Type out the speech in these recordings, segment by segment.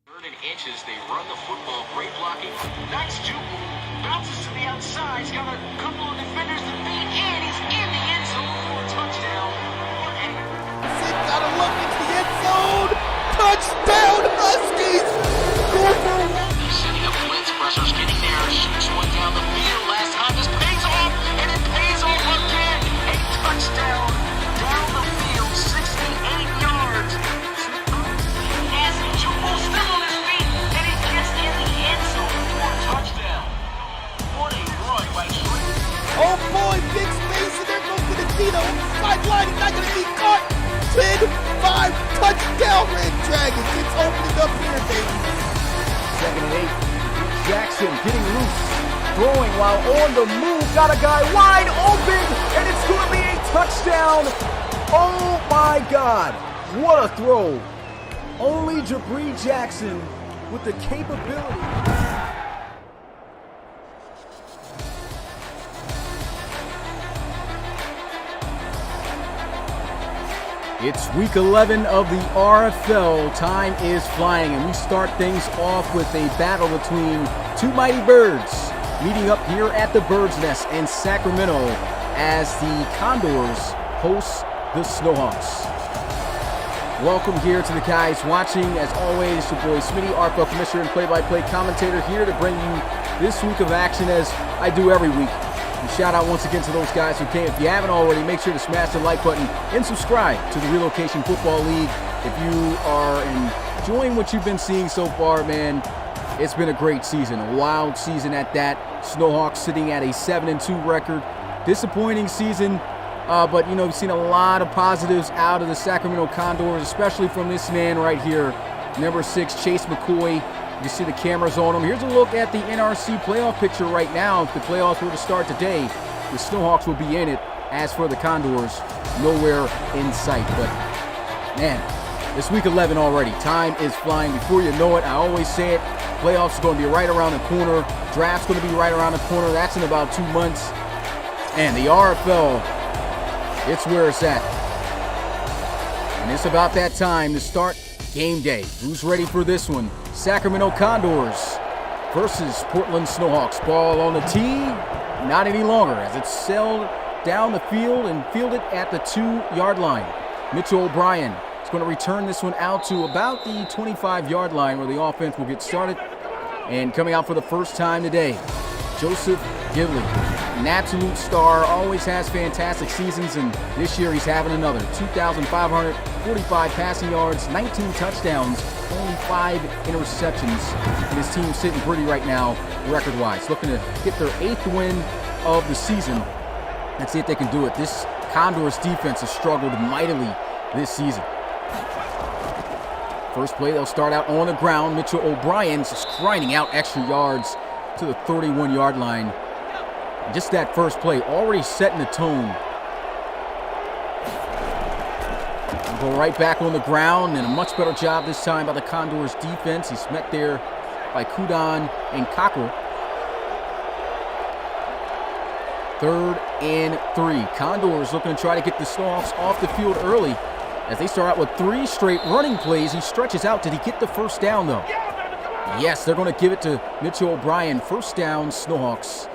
Third and inches, they run the football, great blocking. Nice juke move, bounces to the outside. He's got a couple of defenders to beat, and he's in the end zone for a touchdown. Got to look into the end zone. Touchdown, Huskies! He's setting up blitz, pressures getting there, shoots one down the field. Last time this pays off, and it pays off again. A touchdown down the field, 68 yards. As Jubal still on his feet, and he gets in the end zone for a touchdown. What a run by Trey. Oh boy, big space, and there goes Benedito. Sideline, he's not going to be caught. 10-5 touchdown, Red Dragons. It's opening up here, baby. 2nd and 8. Jackson getting loose, throwing while on the move. Got a guy wide open, and it's going to be a touchdown. Oh my God, what a throw. Only Jabri Jackson with the capability. It's week 11 of the RFL. Time is flying, and we start things off with a battle between two mighty birds meeting up here at the Bird's Nest in Sacramento as the Condors host the Snowhawks. Welcome here to the guys watching. As always, your boy Smitty, RFL Commissioner and play-by-play commentator, here to bring you this week of action as I do every week. And shout out once again to those guys who came. If you haven't already, make sure to smash the like button and subscribe to the Relocation Football League. If you are enjoying what you've been seeing so far, man, it's been a great season, a wild season at that. Snowhawks sitting at a 7-2 record. Disappointing season, but, you know, we've seen a lot of positives out of the Sacramento Condors, especially from this man right here, number 6, Chase McCoy. You see the cameras on him. Here's a look at the NRC playoff picture right now. If the playoffs were to start today, the Snowhawks will be in it. As for the Condors, nowhere in sight. But, man, it's week 11 already. Time is flying. Before you know it, I always say it, playoffs are going to be right around the corner. Draft's going to be right around the corner. That's in about 2 months. And the RFL, it's where it's at. And it's about that time to start game day. Who's ready for this one? Sacramento Condors versus Portland Snowhawks. Ball on the tee, not any longer as it's sailed down the field and fielded at the 2-yard line. Mitchell O'Brien is going to return this one out to about the 25-yard line where the offense will get started. And coming out for the first time today, Joseph Gidley, an absolute star, always has fantastic seasons, and this year he's having another. 2,545 passing yards, 19 touchdowns, only 5 interceptions, and his team's sitting pretty right now record-wise. Looking to get their 8th win of the season. Let's see if they can do it. This Condors defense has struggled mightily this season. First play, they'll start out on the ground. Mitchell O'Brien's just grinding out extra yards to the 31-yard line. And just that first play already setting the tone. Go right back on the ground, and a much better job this time by the Condors defense. He's met there by Kudon and Cockrell. 3rd and 3. Condors looking to try to get the Snowhawks off the field early as they start out with 3 straight running plays. He stretches out. Did he get the first down, though? Yes, they're going to give it to Mitchell O'Brien. First down, Snowhawks.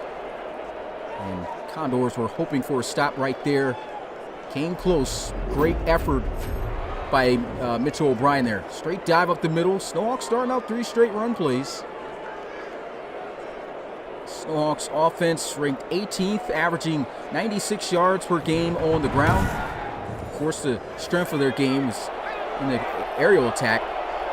And Condors were hoping for a stop right there. Came close. Great effort by Mitchell O'Brien there. Straight dive up the middle. Snowhawks starting out 3 straight run plays. Snowhawks offense ranked 18th, averaging 96 yards per game on the ground. Of course, the strength of their game is in the aerial attack.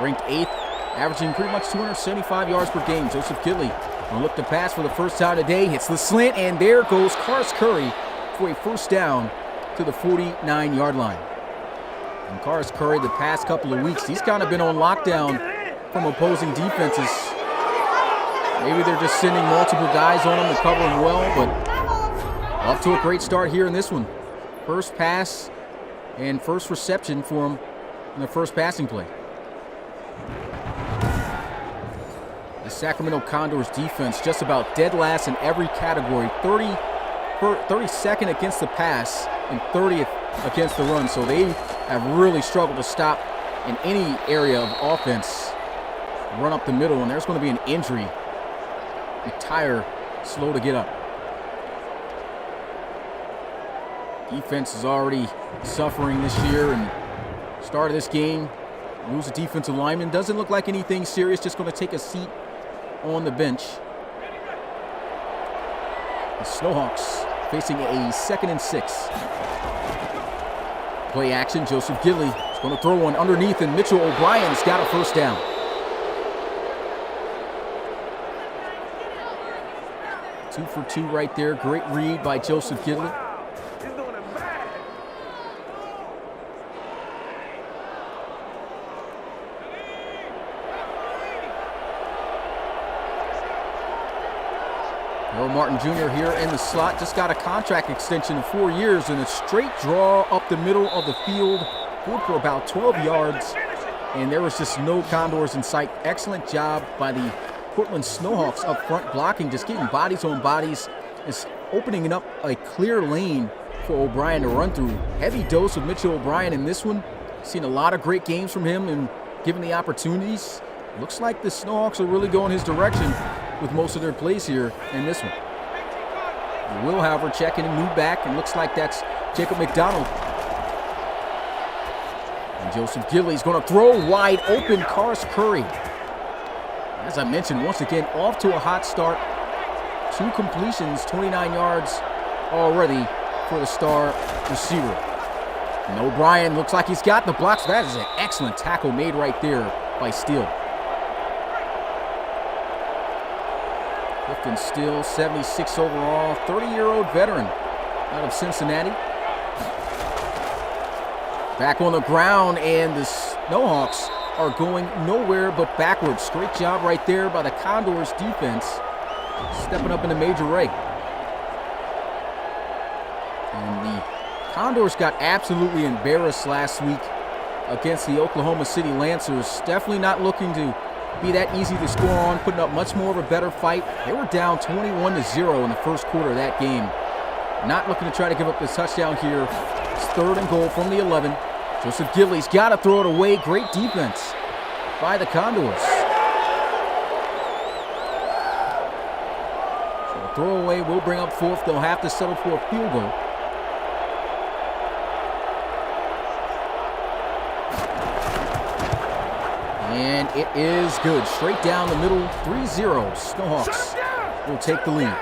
Ranked 8th, averaging pretty much 275 yards per game. Joseph Gidley will look to pass for the first time today. Hits the slant, and there goes Karis Curry for a first down to the 49-yard line. And Karis Curry, the past couple of weeks, he's kind of been on lockdown from opposing defenses. Maybe they're just sending multiple guys on him to cover him well, but off to a great start here in this one. First pass and first reception for him in the first passing play. The Sacramento Condors defense just about dead last in every category. 32nd against the pass and 30th against the run. So they have really struggled to stop in any area of offense. run up the middle, and there's going to be an injury. McTire slow to get up. Defense is already suffering this year, and start of this game, lose a defensive lineman. Doesn't look like anything serious, just going to take a seat on the bench. The Snowhawks facing a 2nd and 6. Play action, Joseph Gidley is going to throw one underneath, and Mitchell O'Brien's got a first down. Two for two right there. Great read by Joseph Gidley. Earl Martin Jr. here in the slot. Just got a contract extension of 4 years and a straight draw up the middle of the field. Good for about 12 yards. And there was just no Condors in sight. Excellent job by the Portland Snowhawks up front, blocking, just getting bodies on bodies. It's opening up a clear lane for O'Brien to run through. Heavy dose of Mitchell O'Brien in this one. Seen a lot of great games from him and given the opportunities. Looks like the Snowhawks are really going his direction with most of their plays here in this one. Will, however, checking and move back, and looks like that's Jacob McDonald. And Joseph Gidley's going to throw wide open. Karis Curry, as I mentioned, once again off to a hot start. 2 completions, 29 yards already for the star receiver. And O'Brien looks like he's got the blocks. That is an excellent tackle made right there by Steele. Clifton Steele, 76 overall, 30-year-old veteran out of Cincinnati. Back on the ground, and the Snowhawks are going nowhere but backwards. Great job right there by the Condors defense, stepping up in a major way. And the Condors got absolutely embarrassed last week against the Oklahoma City Lancers. Definitely not looking to be that easy to score on, putting up much more of a better fight. They were down 21-0 in the first quarter of that game. Not looking to try to give up this touchdown here. It's 3rd and goal from the 11. Joseph Gidley's got to throw it away. Great defense by the Condors. So the throwaway will bring up 4th. They'll have to settle for a field goal. And it is good. Straight down the middle, 3-0. Snowhawks will take the lead.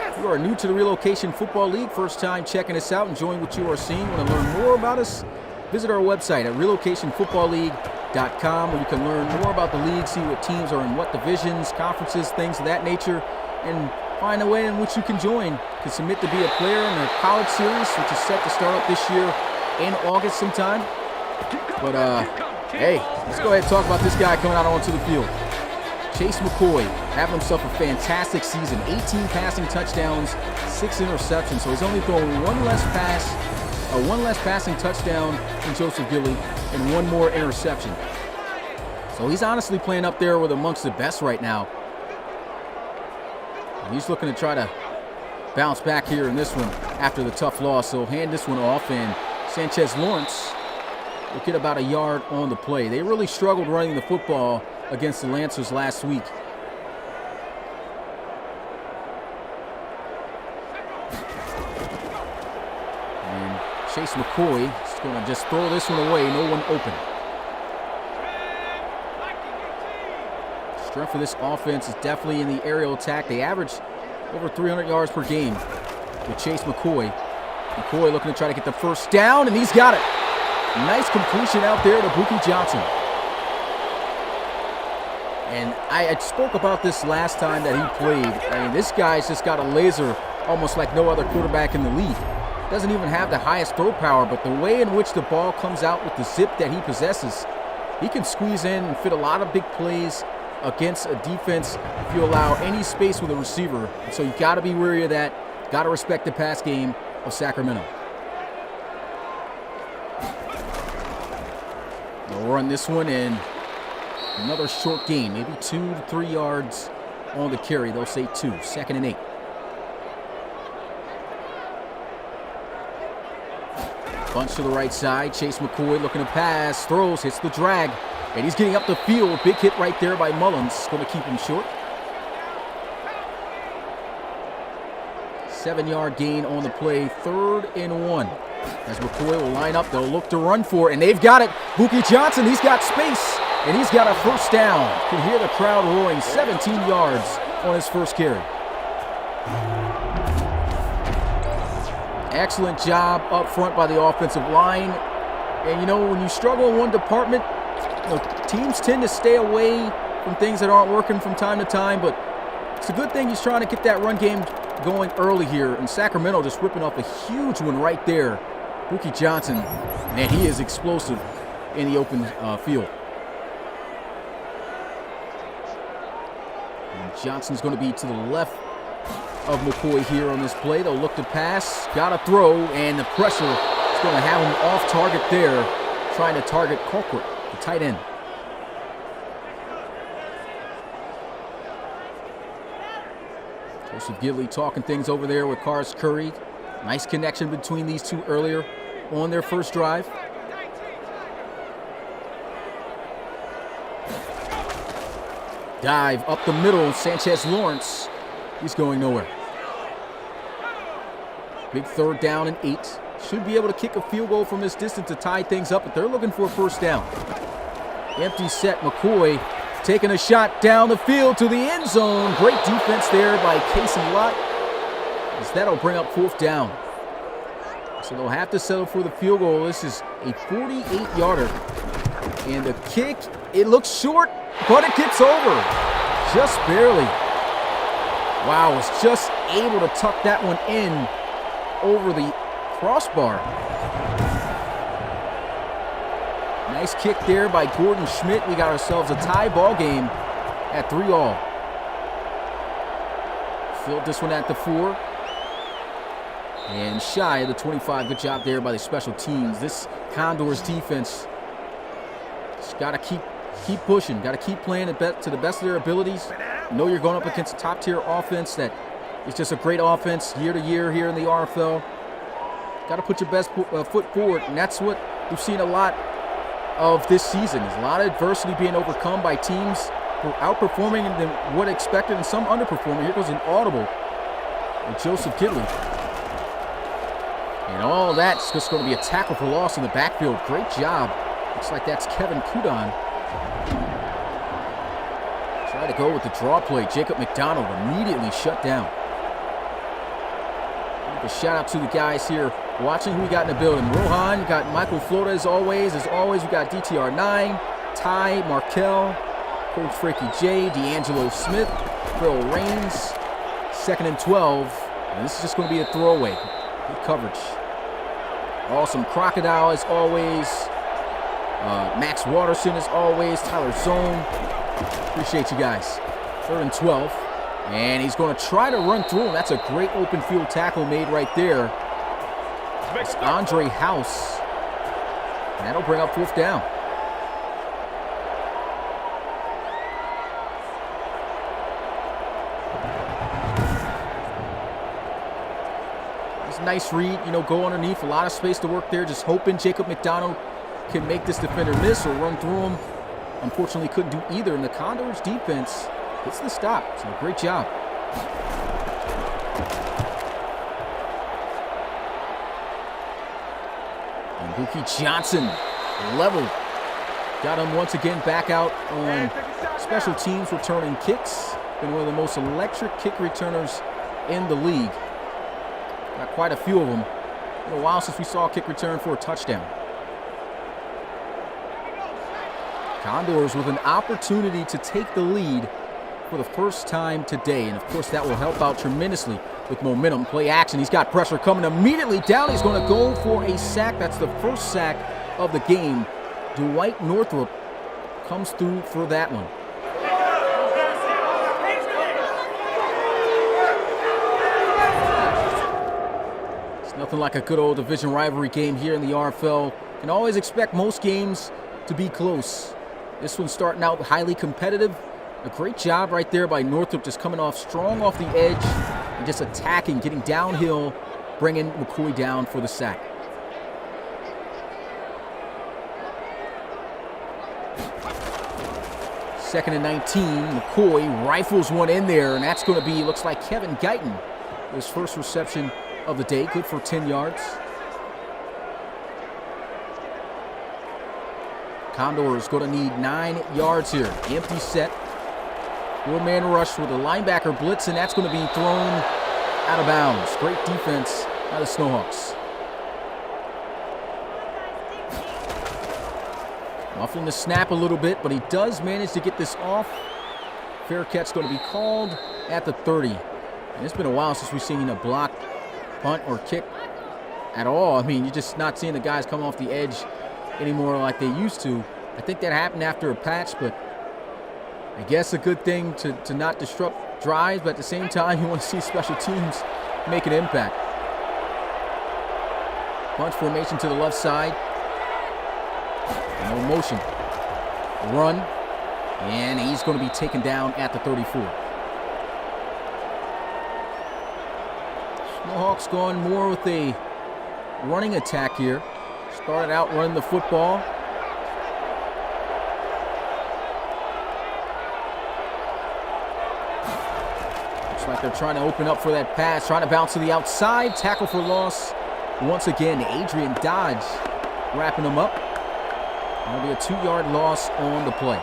If you are new to the Relocation Football League, first time checking us out, enjoying what you are seeing, want to learn more about us, visit our website at relocationfootballleague.com, where you can learn more about the league, see what teams are in what divisions, conferences, things of that nature, and find a way in which you can join. You can submit to be a player in the college series, which is set to start up this year in August sometime. But, hey, let's go ahead and talk about this guy coming out onto the field. Chase McCoy having himself a fantastic season. 18 passing touchdowns, 6 interceptions. So he's only throwing one less passing touchdown than Joseph Gidley, and 1 more interception. So he's honestly playing up there with amongst the best right now. And he's looking to try to bounce back here in this one after the tough loss. So hand this one off, and Sanchez Lawrence will get about a yard on the play. They really struggled running the football against the Lancers last week. And Chase McCoy is going to just throw this one away. No one open. Strength for this offense is definitely in the aerial attack. They average over 300 yards per game with Chase McCoy. McCoy looking to try to get the first down, and he's got it. Nice completion out there to Buki Johnson. And I spoke about this last time that he played. I mean, this guy's just got a laser almost like no other quarterback in the league. Doesn't even have the highest throw power, but the way in which the ball comes out with the zip that he possesses, he can squeeze in and fit a lot of big plays against a defense if you allow any space with a receiver. And so you got to be wary of that. Got to respect the pass game of Sacramento. They'll run this one in. Another short gain, maybe 2 to 3 yards on the carry. They'll say 2, 2nd and 8. Bunch to the right side. Chase McCoy looking to pass. Throws, hits the drag. And he's getting up the field. Big hit right there by Mullins. Going to keep him short. 7-yard gain on the play. 3rd and 1. As McCoy will line up, they'll look to run for it. And they've got it. Buki Johnson, he's got space. And he's got a first down. You can hear the crowd roaring. 17 yards on his first carry. Excellent job up front by the offensive line. And you know, when you struggle in one department, you know, teams tend to stay away from things that aren't working from time to time. But it's a good thing he's trying to get that run game going early here. And Sacramento just ripping off a huge one right there. Buki Johnson, man, he is explosive in the open field. And Johnson's going to be to the left of McCoy here on this play. They'll look to pass, got to throw, and the pressure is going to have him off target there, trying to target Colquitt, the tight end. Joseph Gidley talking things over there with Cars Curry. Nice connection between these two earlier on their first drive. Dive up the middle, Sanchez Lawrence. He's going nowhere. Big 3rd down and 8. Should be able to kick a field goal from this distance to tie things up, but they're looking for a first down. Empty set, McCoy taking a shot down the field to the end zone. Great defense there by Casey Lott, as that'll bring up 4th down. So they'll have to settle for the field goal. This is a 48-yarder. And the kick, it looks short, but it gets over. Just barely. Wow, was just able to tuck that one in over the crossbar. Nice kick there by Gordon Schmidt. We got ourselves a tie ball game at 3-all. Filled this one at the 4. And shy of the 25. Good job there by the special teams. This Condors defense just got to keep pushing. Got to keep playing to the best of their abilities. You know you're going up against a top-tier offense that is just a great offense year to year here in the RFL. Got to put your best foot forward, and that's what we've seen a lot of this season. There's a lot of adversity being overcome by teams who are outperforming than what expected and some underperforming. Here goes an audible with Joseph Gidley. And all that's just going to be a tackle for loss in the backfield. Great job. Looks like that's Kevin Kudon. Try to go with the draw play. Jacob McDonald immediately shut down. Give a shout out to the guys here watching who we got in the building. Rohan, you got Michael Flota as always. As always, we got DTR9, Ty, Markel, Coach Frankie J, D'Angelo Smith, Phil Rains. 2nd and 12. And this is just going to be a throwaway. Good coverage. Awesome. Crocodile as always. Max Watterson as always. Tyler Zone. Appreciate you guys. 3rd and 12. And he's going to try to run through him. That's a great open field tackle made right there. It's Andre House. And that'll bring up 4th down. It's a nice read, you know, go underneath. A lot of space to work there. Just hoping Jacob McDonald can make this defender miss or run through him. Unfortunately, couldn't do either. And the Condors defense hits the stop. So great job. And Buki Johnson leveled. Got him once again back out on special teams returning kicks. Been one of the most electric kick returners in the league. Got quite a few of them. It's been a while since we saw a kick return for a touchdown. Condors with an opportunity to take the lead for the first time today. And, of course, that will help out tremendously with momentum. Play action. He's got pressure coming immediately down. He's going to go for a sack. That's the first sack of the game. Dwight Northrup comes through for that one. It's nothing like a good old division rivalry game here in the RFL. You can always expect most games to be close. This one's starting out highly competitive. A great job right there by Northrup, just coming off strong off the edge and just attacking, getting downhill, bringing McCoy down for the sack. 2nd and 19. McCoy rifles one in there, and that's going to be, looks like Kevin Guyton. His first reception of the day, good for 10 yards. Condors going to need 9 yards here. Empty set. 4-man rush with a linebacker blitz, and that's going to be thrown out of bounds. Great defense by the Snowhawks. Muffling the snap a little bit, but he does manage to get this off. Fair catch going to be called at the 30. And it's been a while since we've seen a block, punt, or kick at all. I mean, you're just not seeing the guys come off the edge anymore like they used to. I think that happened after a patch, but I guess a good thing to not disrupt drives, but at the same time, you want to see special teams make an impact. Bunch formation to the left side. No motion. Run. And he's going to be taken down at the 34. Snowhawks going more with a running attack here. Started out running the football. Looks like they're trying to open up for that pass. Trying to bounce to the outside. Tackle for loss. Once again, Adrian Dodge wrapping them up. That'll be a 2-yard loss on the play.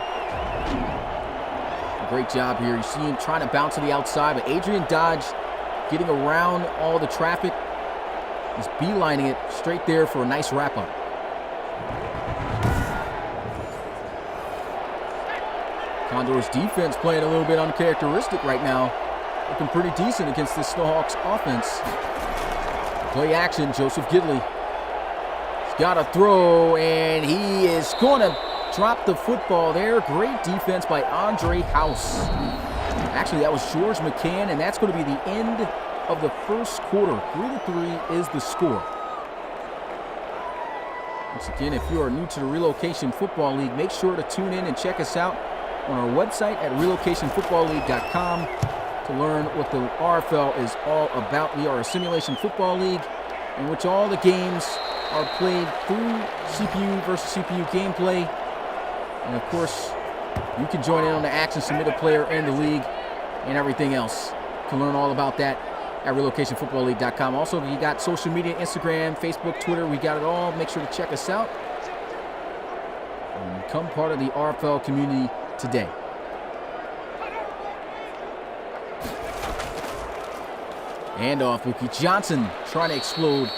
Great job here. You see him trying to bounce to the outside, but Adrian Dodge getting around all the traffic. He's beelining it straight there for a nice wrap-up. Condors defense playing a little bit uncharacteristic right now. Looking pretty decent against this Snowhawks offense. Play action, Joseph Gidley. He's got a throw, and he is going to drop the football there. Great defense by Andre House. Actually, that was George McCann, and that's going to be the end of the first quarter. 3-3 is the score. Once again, if you are new to the Relocation Football League, make sure to tune in and check us out on our website at relocationfootballleague.com to learn what the RFL is all about. We are a simulation football league in which all the games are played through CPU versus CPU gameplay. And of course, you can join in on the action, submit a player in the league, and everything else. You can learn all about that at relocationfootballleague.com. Also, if you got social media, Instagram, Facebook, Twitter, we got it all. Make sure to check us out and become part of the RFL community today. Handoff, Mookie Johnson trying to explode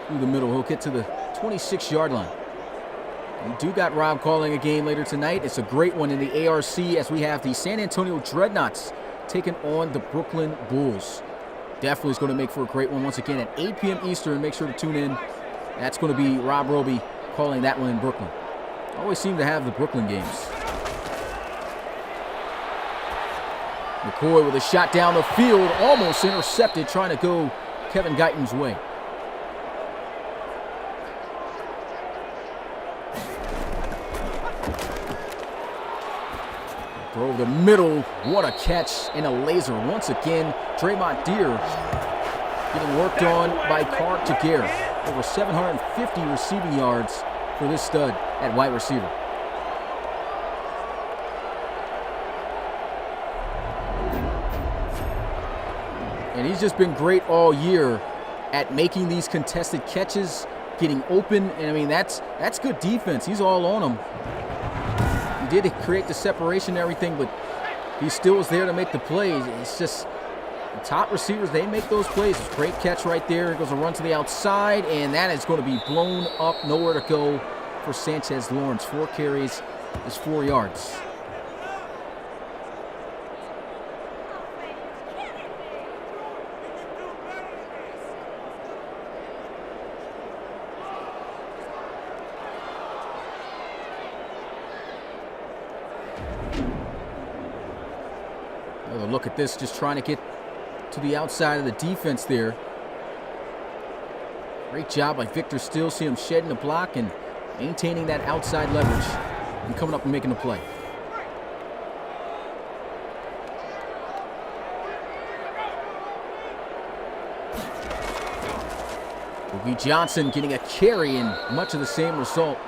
through the middle. He'll get to the 26-yard line. We do got Rob calling a game later tonight. It's a great one in the ARC as we have the San Antonio Dreadnoughts taking on the Brooklyn Bulls. Definitely is going to make for a great one once again at 8 p.m. Eastern. Make sure to tune in. That's going to be Rob Roby calling that one in Brooklyn. Always seem to have the Brooklyn games. McCoy with a shot down the field, almost intercepted, trying to go Kevin Guyton's way. Throw the middle, what a catch and a laser. Once again, Draymond Deere getting worked on by Clark Jaguar. Over 750 receiving yards for this stud at wide receiver. And he's just been great all year at making these contested catches, getting open. And I mean, that's good defense. He's all on them. He did create the separation and everything, but he still was there to make the plays. It's just the top receivers, they make those plays. It's a great catch right there. It goes a run to the outside, and that is going to be blown up. Nowhere to go for Sanchez Lawrence. 4 carries is 4 yards. Look at this, just trying to get to the outside of the defense there. Great job by Victor Steele. See him shedding the block and maintaining that outside leverage and coming up and making a play. Mookie Johnson getting a carry and much of the same result.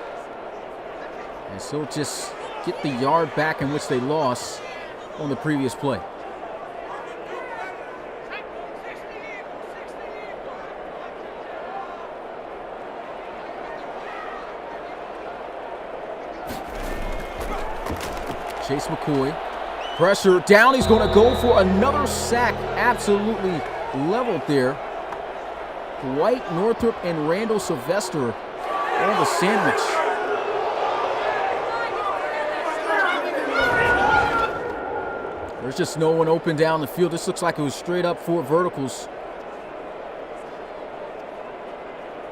And so just get the yard back in which they lost on the previous play. Chase McCoy. Pressure down. He's going to go for another sack. Absolutely leveled there. White, Northrup, and Randall Sylvester on the sandwich. There's just no one open down the field. This looks like it was straight up 4 verticals.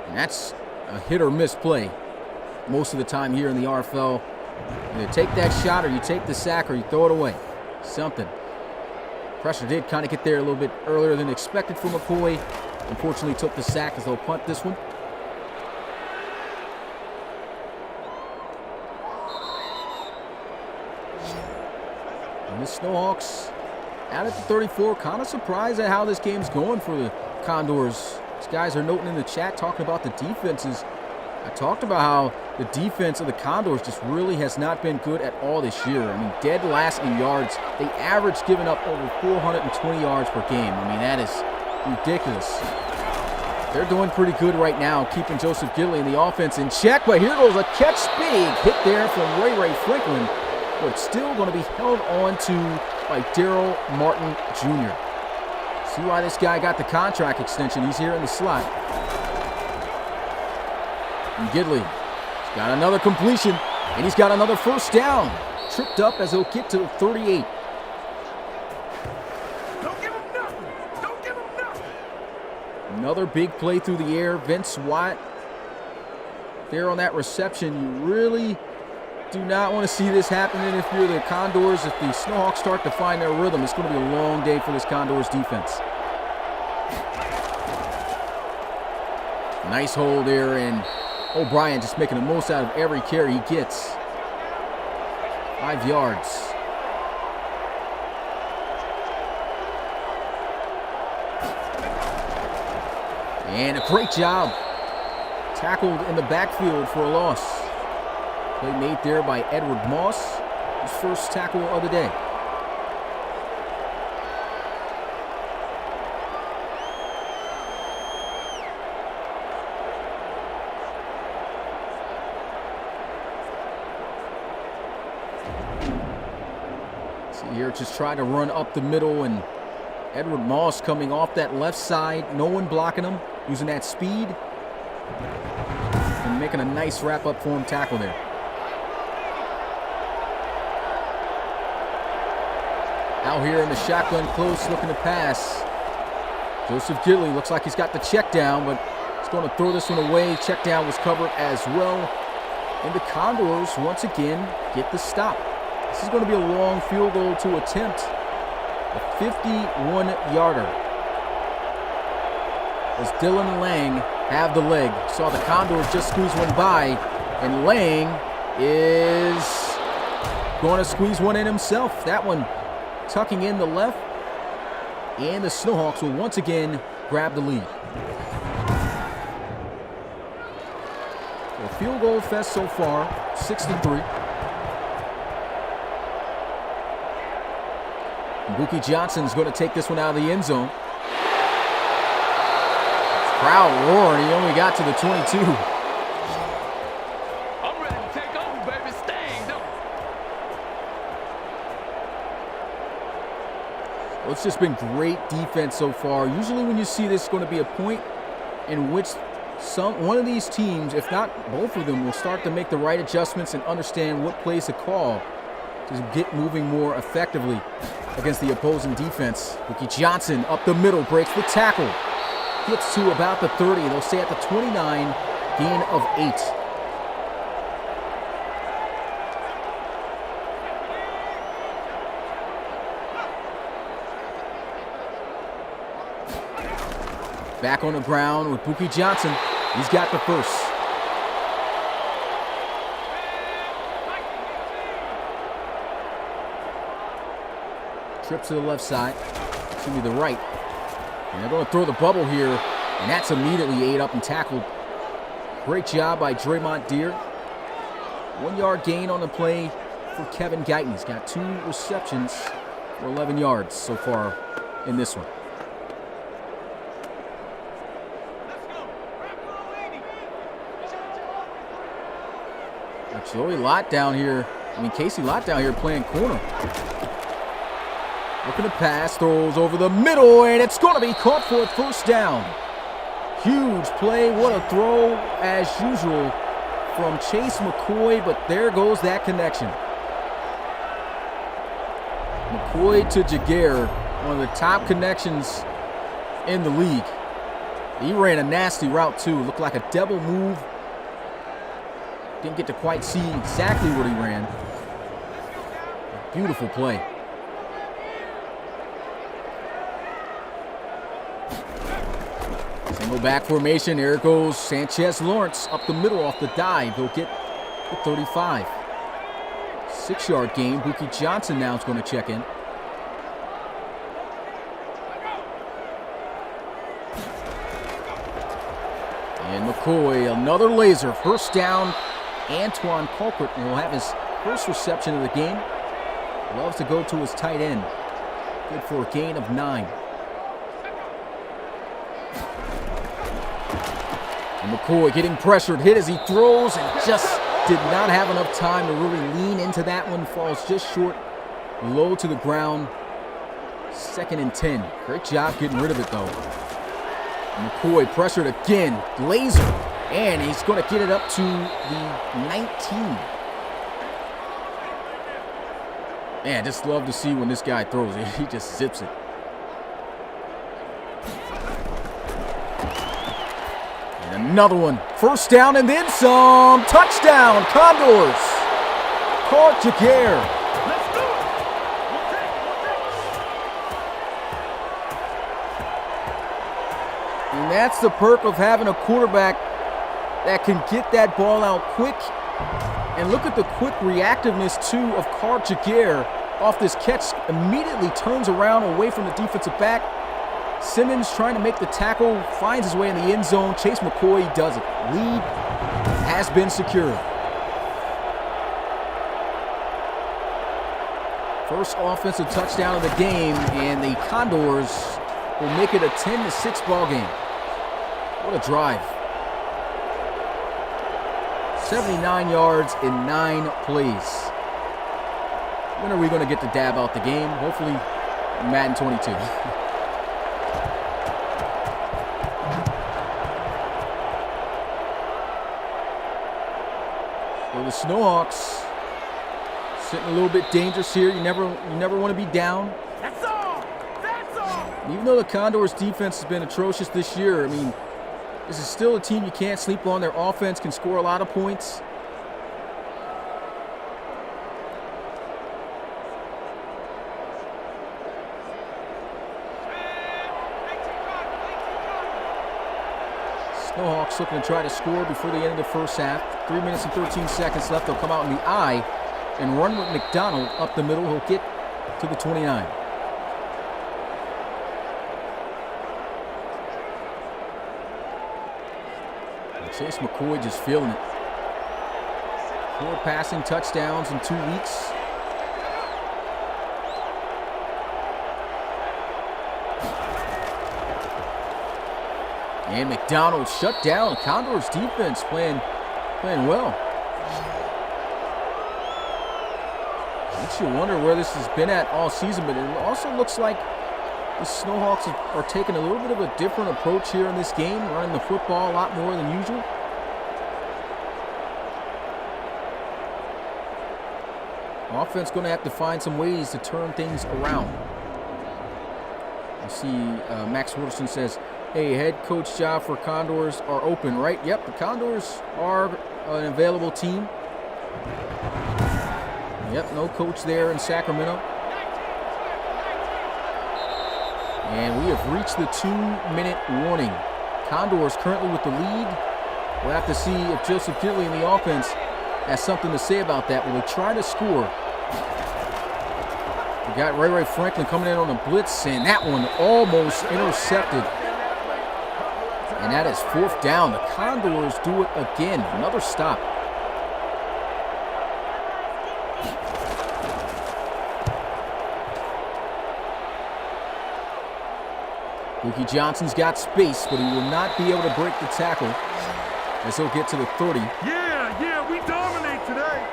And that's a hit or miss play most of the time here in the RFL. Either take that shot or you take the sack or you throw it away. Something. Pressure did kind of get there a little bit earlier than expected from McCoy. Unfortunately took the sack as they'll punt this one. And the Snowhawks out at the 34. Kind of surprised at how this game's going for the Condors. These guys are noting in the chat talking about the defenses. I talked about how the defense of the Condors just really has not been good at all this year. I mean, dead last in yards. They average giving up over 420 yards per game. I mean, that is ridiculous. They're doing pretty good right now, keeping Joseph Gidley in the offense in check. But here goes a catch. Big hit there from Ray Franklin. But still going to be held on to by Daryl Martin Jr. See why this guy got the contract extension. He's here in the slot. And Gidley has got another completion, and he's got another first down. Tripped up as he'll get to the 38. Don't give him nothing. Don't give him nothing. Another big play through the air. Vince Watt there on that reception. You really do not want to see this happening if you're the Condors. If the Snowhawks start to find their rhythm, it's going to be a long day for this Condors defense. Nice hold there, and O'Brien just making the most out of every carry he gets. 5 yards. And a great job. Tackled in the backfield for a loss. Play made there by Edward Moss. His first tackle of the day. Here just trying to run up the middle, and Edward Moss coming off that left side. No one blocking him, using that speed and making a nice wrap-up for him tackle there. Out here in the shotgun close, looking to pass. Joseph Gidley looks like he's got the check down, but he's going to throw this one away. Check down was covered as well. And the Condors, once again, get the stop. This is going to be a long field goal to attempt. A 51-yarder. As Dylan Lang have the leg. Saw the Condors just squeeze one by. And Lang is going to squeeze one in himself. That one tucking in the left. And the Snowhawks will once again grab the lead. A field goal fest so far, 6-3. Buki Johnson's going to take this one out of the end zone. Crowd roaring. He only got to the 22. I'm ready to take over, baby. Stand up. Well, it's just been great defense so far. Usually when you see this, it's going to be a point in which one of these teams, if not both of them, will start to make the right adjustments and understand what plays to call to get moving more effectively against the opposing defense. Buki Johnson up the middle, breaks the tackle. Gets to about the 30. They'll stay at the 29, gain of 8. Back on the ground with Buki Johnson. He's got the first. Trip to the left side, to the right. And they're going to throw the bubble here, and that's immediately ate up and tackled. Great job by Draymond Deere. 1 yard gain on the play for Kevin Guyton. He's got 2 receptions for 11 yards so far in this one. Joey Lott down here. Casey Lott down here playing corner. Looking to pass, throws over the middle, and it's going to be caught for a first down. Huge play. What a throw, as usual, from Chase McCoy, but there goes that connection. McCoy to Jaguar, one of the top connections in the league. He ran a nasty route, too. Looked like a double move. Didn't get to quite see exactly what he ran. Beautiful play. Single back formation. There goes Sanchez Lawrence up the middle off the dive. He'll get the 35. 6-yard gain. Buki Johnson now is going to check in. And McCoy, another laser. First down. Antoine Colquitt will have his first reception of the game. Loves to go to his tight end. Good for a gain of 9. And McCoy getting pressured, hit as he throws, and just did not have enough time to really lean into that one. Falls just short, low to the ground. 2nd and 10. Great job getting rid of it, though. McCoy pressured again. Laser. And he's going to get it up to the 19. Man, just love to see when this guy throws it. He just zips it. And another one. First down and then some. Touchdown, Condors. Caught Jaguar. And that's the perk of having a quarterback that can get that ball out quick. And look at the quick reactiveness, too, of Carl Jaguar off this catch. Immediately turns around away from the defensive back. Simmons trying to make the tackle, finds his way in the end zone. Chase McCoy does it. Lead has been secured. First offensive touchdown of the game, and the Condors will make it a 10-6 ball game. What a drive. 79 yards in 9 plays. When are we going to get to dab out the game? Hopefully, Madden 22. So the Snowhawks sitting a little bit dangerous here. You never want to be down. That's all. That's all. Even though the Condors' defense has been atrocious this year, this is still a team you can't sleep on. Their offense can score a lot of points. Snowhawks looking to try to score before the end of the first half. 3 minutes and 13 seconds left. They'll come out in the I and run with McDonald up the middle. He'll get to the 29. Chase McCoy just feeling it. 4 passing touchdowns in 2 weeks. And McDonald shut down. Condors defense playing well. Makes you wonder where this has been at all season, but it also looks like the Snowhawks are taking a little bit of a different approach here in this game, running the football a lot more than usual. Offense going to have to find some ways to turn things around. I see Max Waterston says, hey, head coach job for Condors are open, right? Yep, the Condors are an available team. Yep, no coach there in Sacramento. And we have reached the 2-minute warning. Condors currently with the lead. We'll have to see if Joseph Ditley in the offense has something to say about that. Will they try to score? We got Ray Franklin coming in on a blitz, and that one almost intercepted. And that is 4th down. The Condors do it again. Another stop. Ricky Johnson's got space, but he will not be able to break the tackle as he'll get to the 30. Yeah, we dominate today.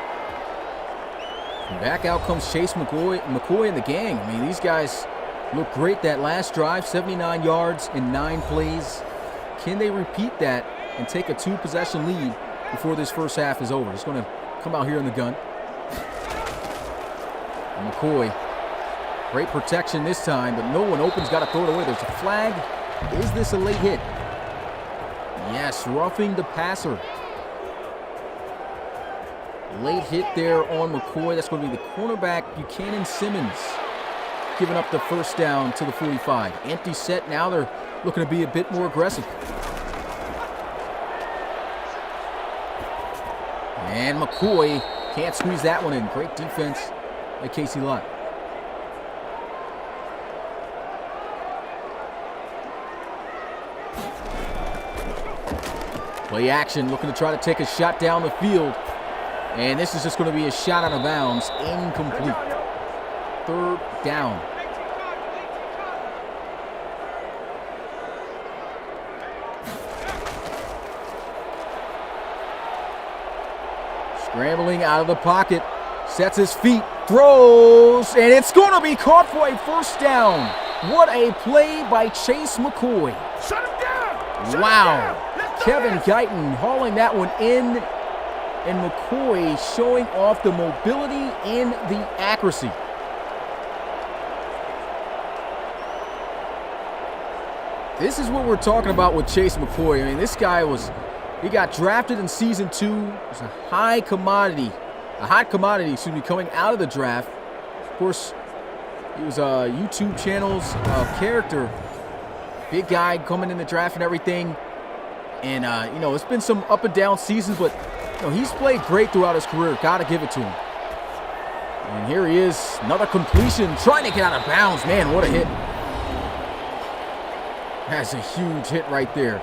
And back out comes Chase McCoy and the gang. I mean, these guys look great that last drive, 79 yards in 9 plays. Can they repeat that and take a 2-possession lead before this first half is over? Just going to come out here in the gun. And McCoy, great protection this time, but no one opens, got to throw it away. There's a flag. Is this a late hit? Yes, roughing the passer. Late hit there on McCoy. That's going to be the cornerback, Buchanan Simmons, giving up the first down to the 45. Empty set. Now they're looking to be a bit more aggressive. And McCoy can't squeeze that one in. Great defense by Casey Lott. Play action, looking to try to take a shot down the field. And this is just going to be a shot out of bounds. Incomplete. 3rd down. Scrambling out of the pocket. Sets his feet. Throws. And it's going to be caught for a first down. What a play by Chase McCoy. Shut him down. Wow. Kevin Guyton hauling that one in. And McCoy showing off the mobility and the accuracy. This is what we're talking about with Chase McCoy. I mean, this guy he got drafted in season 2. It was a hot commodity, coming out of the draft. Of course, he was a YouTube channel's character. Big guy coming in the draft and everything. And, it's been some up and down seasons, but he's played great throughout his career. Got to give it to him. And here he is, another completion, trying to get out of bounds. Man, what a hit. That's a huge hit right there.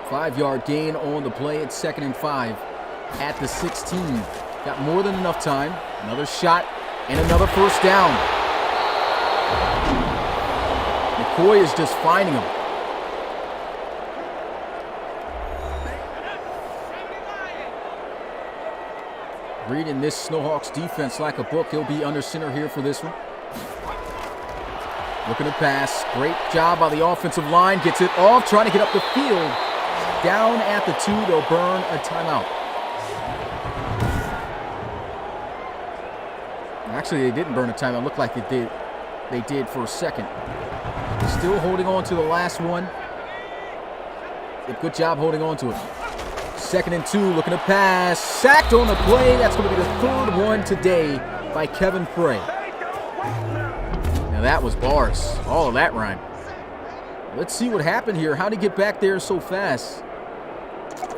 5-yard gain on the play. It's 2nd and 5 at the 16. Got more than enough time. Another shot and another first down. McCoy is just finding him. Reading this Snowhawks defense like a book. He'll be under center here for this one. Looking to pass. Great job by the offensive line. Gets it off. Trying to get up the field. Down at the 2. They'll burn a timeout. Actually, they didn't burn a timeout. It looked like they did for a second. Still holding on to the last one. Good job holding on to it. 2nd and 2, looking to pass. Sacked on the play. That's going to be the 3rd one today by Kevin Frey. Now that was bars. All of that rhyme. Let's see what happened here. How did he get back there so fast?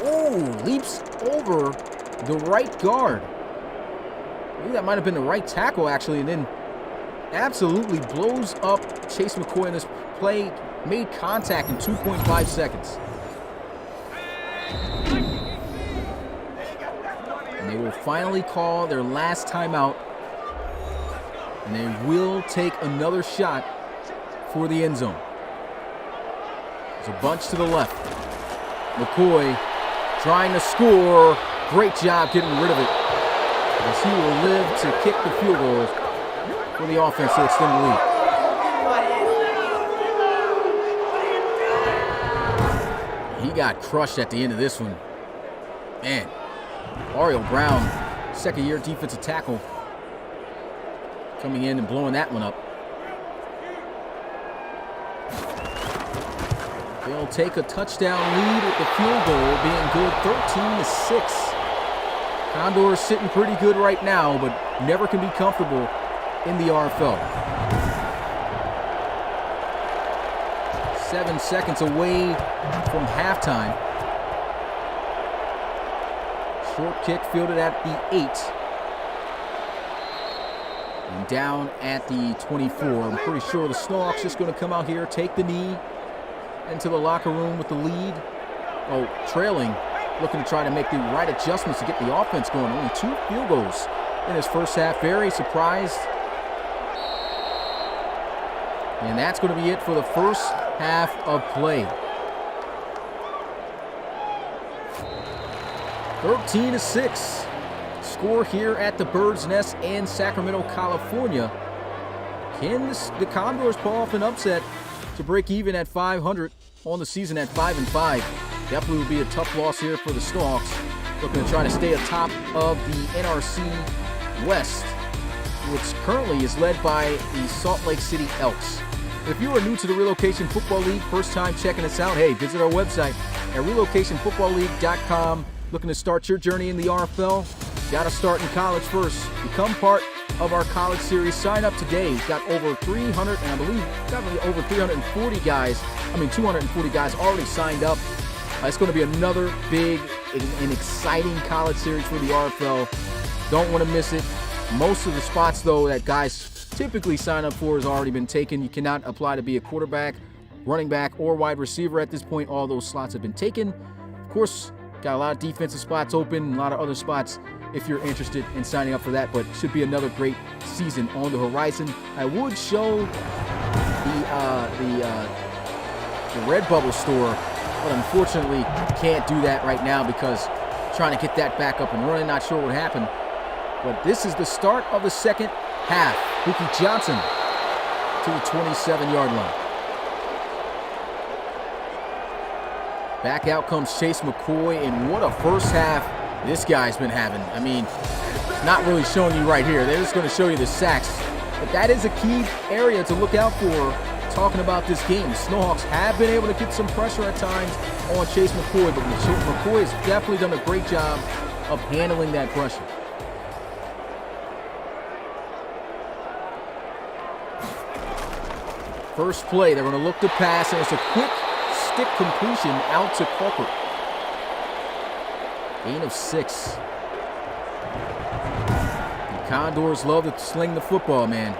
Oh, leaps over the right guard. Maybe that might have been the right tackle, actually, and then absolutely blows up Chase McCoy in this play. Made contact in 2.5 seconds. And they will finally call their last timeout. And they will take another shot for the end zone. There's a bunch to the left. McCoy trying to score. Great job getting rid of it. As he will live to kick the field goal for the offense to extend the lead. He got crushed at the end of this one. Man, Mario Brown, 2nd-year defensive tackle, coming in and blowing that one up. They'll take a touchdown lead with the field goal being good, 13-6. Condors sitting pretty good right now, but never can be comfortable in the RFL. 7 seconds away from halftime. Short kick fielded at the 8. And down at the 24. I'm pretty sure the Snowhawks just going to come out here, take the knee into the locker room with the lead. Oh, trailing. Looking to try to make the right adjustments to get the offense going. Only 2 field goals in his first half. Very surprised And that's going to be it for the first half of play. 13-6. Score here at the Bird's Nest in Sacramento, California. Can the Condors pull off an upset to break even at 500 on the season at 5-5? Definitely would be a tough loss here for the Snowhawks, looking to try to stay atop of the NRC West, which currently is led by the Salt Lake City Elks. If you are new to the Relocation Football League, first time checking us out, hey, visit our website at relocationfootballleague.com. Looking to start your journey in the RFL? Got to start in college first. Become part of our college series. Sign up today. We've got over 300, and I believe got over 340 guys. 240 guys already signed up. It's going to be another big and exciting college series for the RFL. Don't want to miss it. Most of the spots, though, that guys typically sign up for has already been taken. You cannot apply to be a quarterback, running back, or wide receiver at this point. All those slots have been taken. Of course, got a lot of defensive spots open, a lot of other spots if you're interested in signing up for that, but should be another great season on the horizon. I would show the Redbubble store, but unfortunately can't do that right now because trying to get that back up and running. Not sure what happened, but this is the start of the second half. Mookie Johnson to the 27-yard line. Back out comes Chase McCoy, and what a first half this guy's been having. I mean, it's not really showing you right here. They're just going to show you the sacks. But that is a key area to look out for talking about this game. The Snowhawks have been able to get some pressure at times on Chase McCoy, but McCoy has definitely done a great job of handling that pressure. First play, they're going to look to pass, and it's a quick stick completion out to Corcoran. Gain of 6. The Condors love to sling the football, man.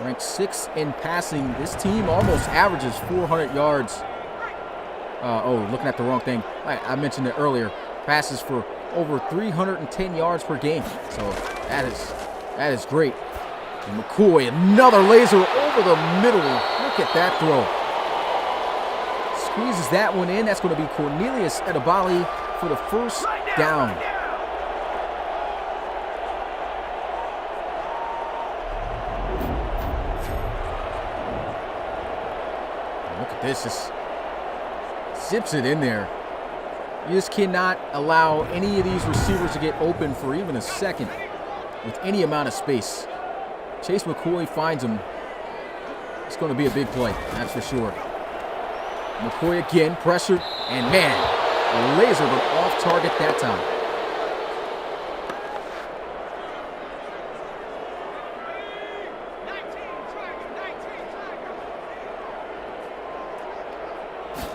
Ranked 6th in passing. This team almost averages 400 yards. Looking at the wrong thing. I mentioned it earlier. Passes for over 310 yards per game. So that is great. And McCoy, another laser over the middle. Look at that throw. Squeezes that one in. That's going to be Cornelius Edebali for the first down. Look at this. Just zips it in there. You just cannot allow any of these receivers to get open for even a second with any amount of space. Chase McCoy finds him. It's going to be a big play, that's for sure. McCoy again, pressured, and man, a laser, but off target that time.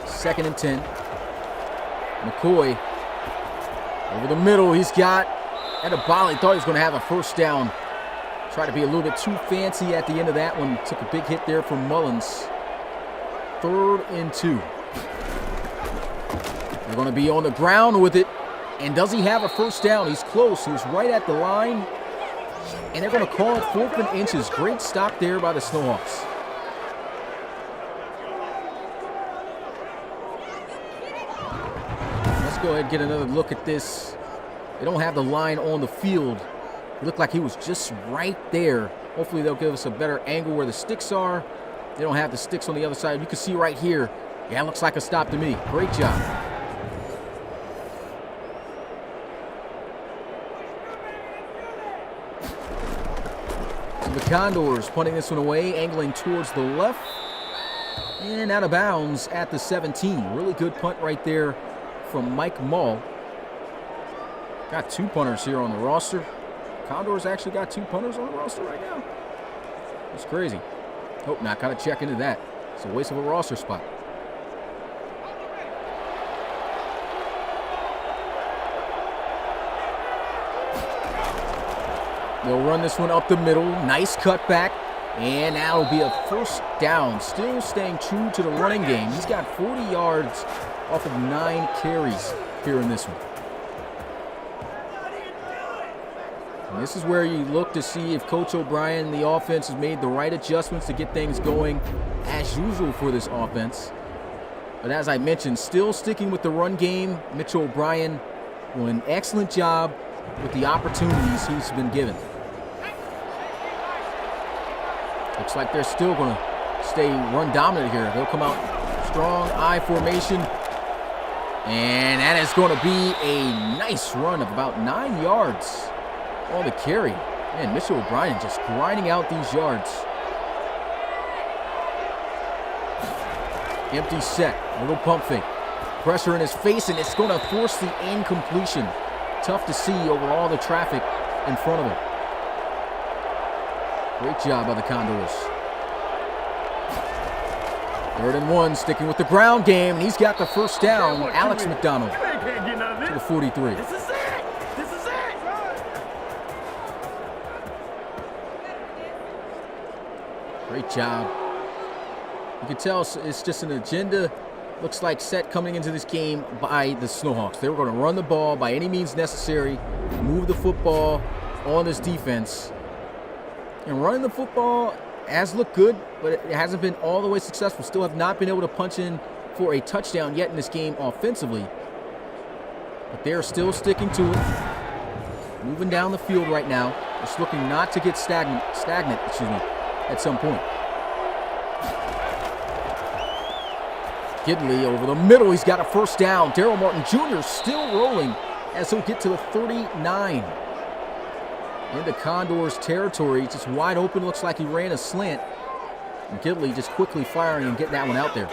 Second and 10. McCoy over the middle. He's got Edebali. Thought he was going to have a first down. Tried to be a little bit too fancy at the end of that one. Took a big hit there from Mullins. 3rd and 2. They're going to be on the ground with it. And does he have a first down? He's close. He was right at the line. And they're going to call it 4th and inches. Great stop there by the Snowhawks. Let's go ahead and get another look at this. They don't have the line on the field. It looked like he was just right there. Hopefully they'll give us a better angle where the sticks are. They don't have the sticks on the other side. You can see right here. Yeah, it looks like a stop to me. Great job. So the Condors punting this one away, angling towards the left. And out of bounds at the 17. Really good punt right there from Mike Mull. Got 2 punters here on the roster. Condors actually got 2 punters on the roster right now. That's crazy. Hope not. Got to check into that. It's a waste of a roster spot. They'll run this one up the middle. Nice cutback. And that'll be a first down. Still staying true to the running game. He's got 40 yards off of 9 carries here in this one. And this is where you look to see if Coach O'Brien, the offense, has made the right adjustments to get things going as usual for this offense. But as I mentioned, still sticking with the run game. Mitchell O'Brien doing an excellent job with the opportunities he's been given. Looks like they're still going to stay run dominant here. They'll come out strong I formation. And that is going to be a nice run of about 9 yards on the carry. Man, Mitchell O'Brien just grinding out these yards. Empty set, a little pump fake. Pressure in his face, and it's going to force the incompletion. Tough to see over all the traffic in front of him. Great job by the Condors. 3rd and 1, sticking with the ground game, and he's got the first down. Alex McDonald to the 43. This is it! This is it! Great job. You can tell it's just an agenda, looks like, set coming into this game by the Snowhawks. They were going to run the ball by any means necessary, move the football on this defense. And running the football has looked good, but it hasn't been all the way successful. Still have not been able to punch in for a touchdown yet in this game offensively. But they're still sticking to it. Moving down the field right now. Just looking not to get stagnant, at some point. Gidley over the middle. He's got a first down. Daryl Martin Jr. still rolling as he'll get to the 39. Into Condors territory. Just wide open. Looks like he ran a slant. And Gidley just quickly firing and getting that one out there.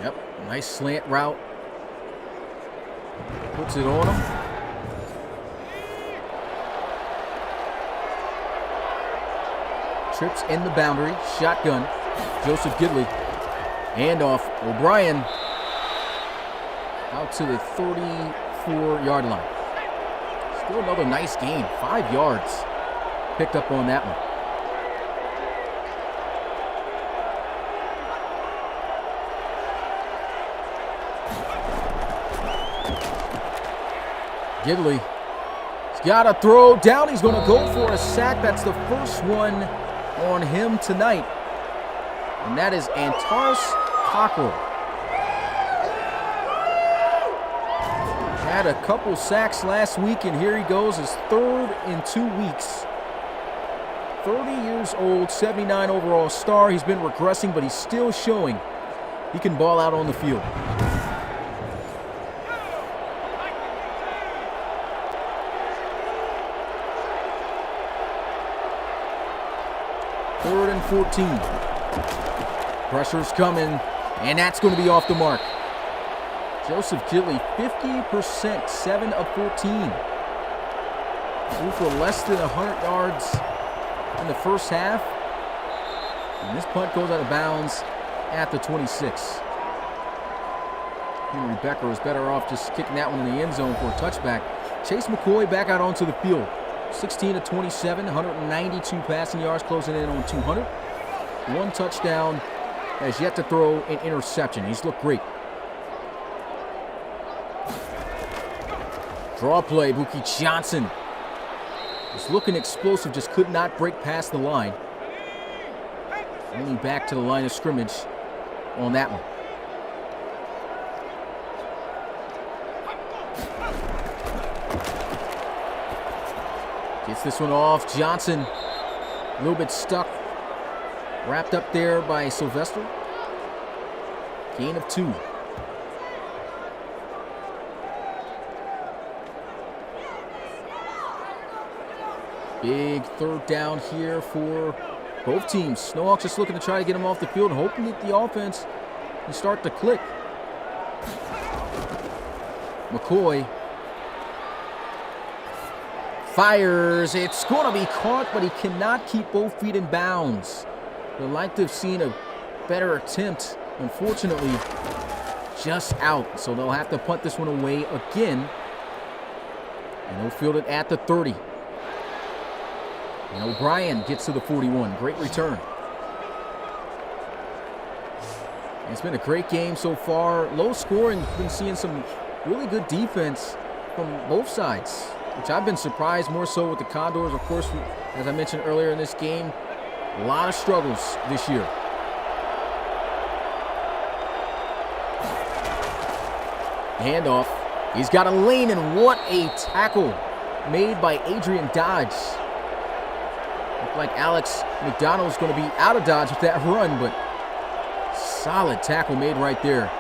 Yep, nice slant route. Puts it on him. Trips in the boundary. Shotgun. Joseph Gidley. Handoff. O'Brien out to the 34-yard line. Still another nice gain. 5 yards. Picked up on that one. Gidley. He's got to throw down. He's going to go for a sack. That's the first one on him tonight. And that is Antares Cockrell. Had a couple sacks last week, and here he goes, his 3rd in 2 weeks. 30 years old, 79 overall star. He's been regressing, but he's still showing he can ball out on the field. Third and 14. Pressure's coming, and that's going to be off the mark. Joseph Gidley, 50%, 7 of 14. Threw for less than 100 yards in the first half. And this punt goes out of bounds at the 26. Henry Becker is better off just kicking that one in the end zone for a touchback. Chase McCoy back out onto the field. 16 of 27, 192 passing yards, closing in on 200. 1 touchdown, has yet to throw an interception. He's looked great. Draw play, Buki Johnson. Was looking explosive, just could not break past the line. Only back to the line of scrimmage on that one. Gets this one off. Johnson, a little bit stuck. Wrapped up there by Sylvester. Gain of 2. Big 3rd down here for both teams. Snowhawks just looking to try to get him off the field, hoping that the offense can start to click. McCoy fires. It's going to be caught, but he cannot keep both feet in bounds. Would like to have seen a better attempt. Unfortunately, just out. So they'll have to punt this one away again. And they'll field it at the 30. And O'Brien gets to the 41. Great return. It's been a great game so far. Low scoring. Been seeing some really good defense from both sides, which I've been surprised more so with the Condors. Of course, as I mentioned earlier in this game, a lot of struggles this year. Handoff. He's got a lane, and what a tackle made by Adrian Dodge. Looked like Alex McDonald's going to be out of Dodge with that run, but solid tackle made right there.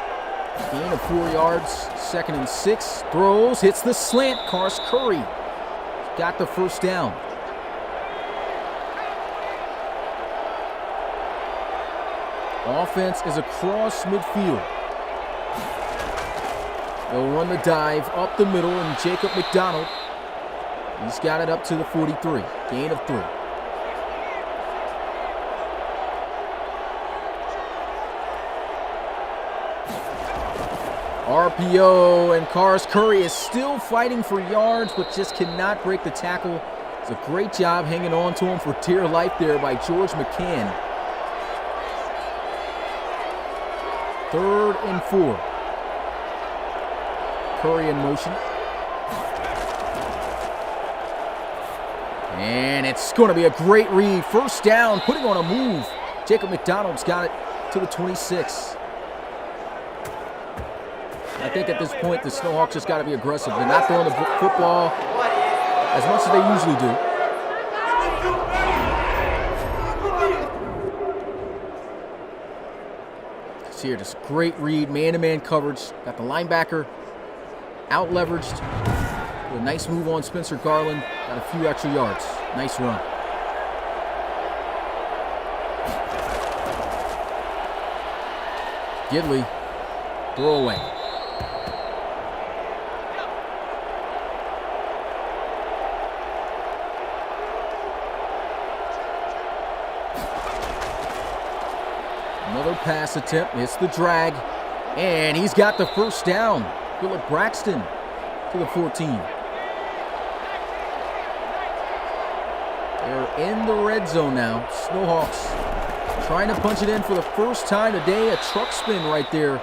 Gain of 4 yards, 2nd and 6. Throws, hits the slant. Cars Curry got the first down. Offense is across midfield. They'll run the dive up the middle, and Jacob McDonald, he's got it up to the 43. Gain of 3. RPO, and Cars Curry is still fighting for yards, but just cannot break the tackle. It's a great job hanging on to him for dear life there by George McCann. 3rd and 4. Curry in motion. And it's going to be a great read. First down, putting on a move. Jacob McDonald's got it to the 26. I think at this point, the Snowhawks just got to be aggressive. They're not throwing the football as much as they usually do. See here, just great read, man-to-man coverage. Got the linebacker out-leveraged. A nice move on Spencer Garland. Got a few extra yards. Nice run. Gidley, throw away. Another pass attempt, hits the drag, and he's got the first down. Philip Braxton to the 14. They're in the red zone now. Snowhawks trying to punch it in for the first time today. A truck spin right there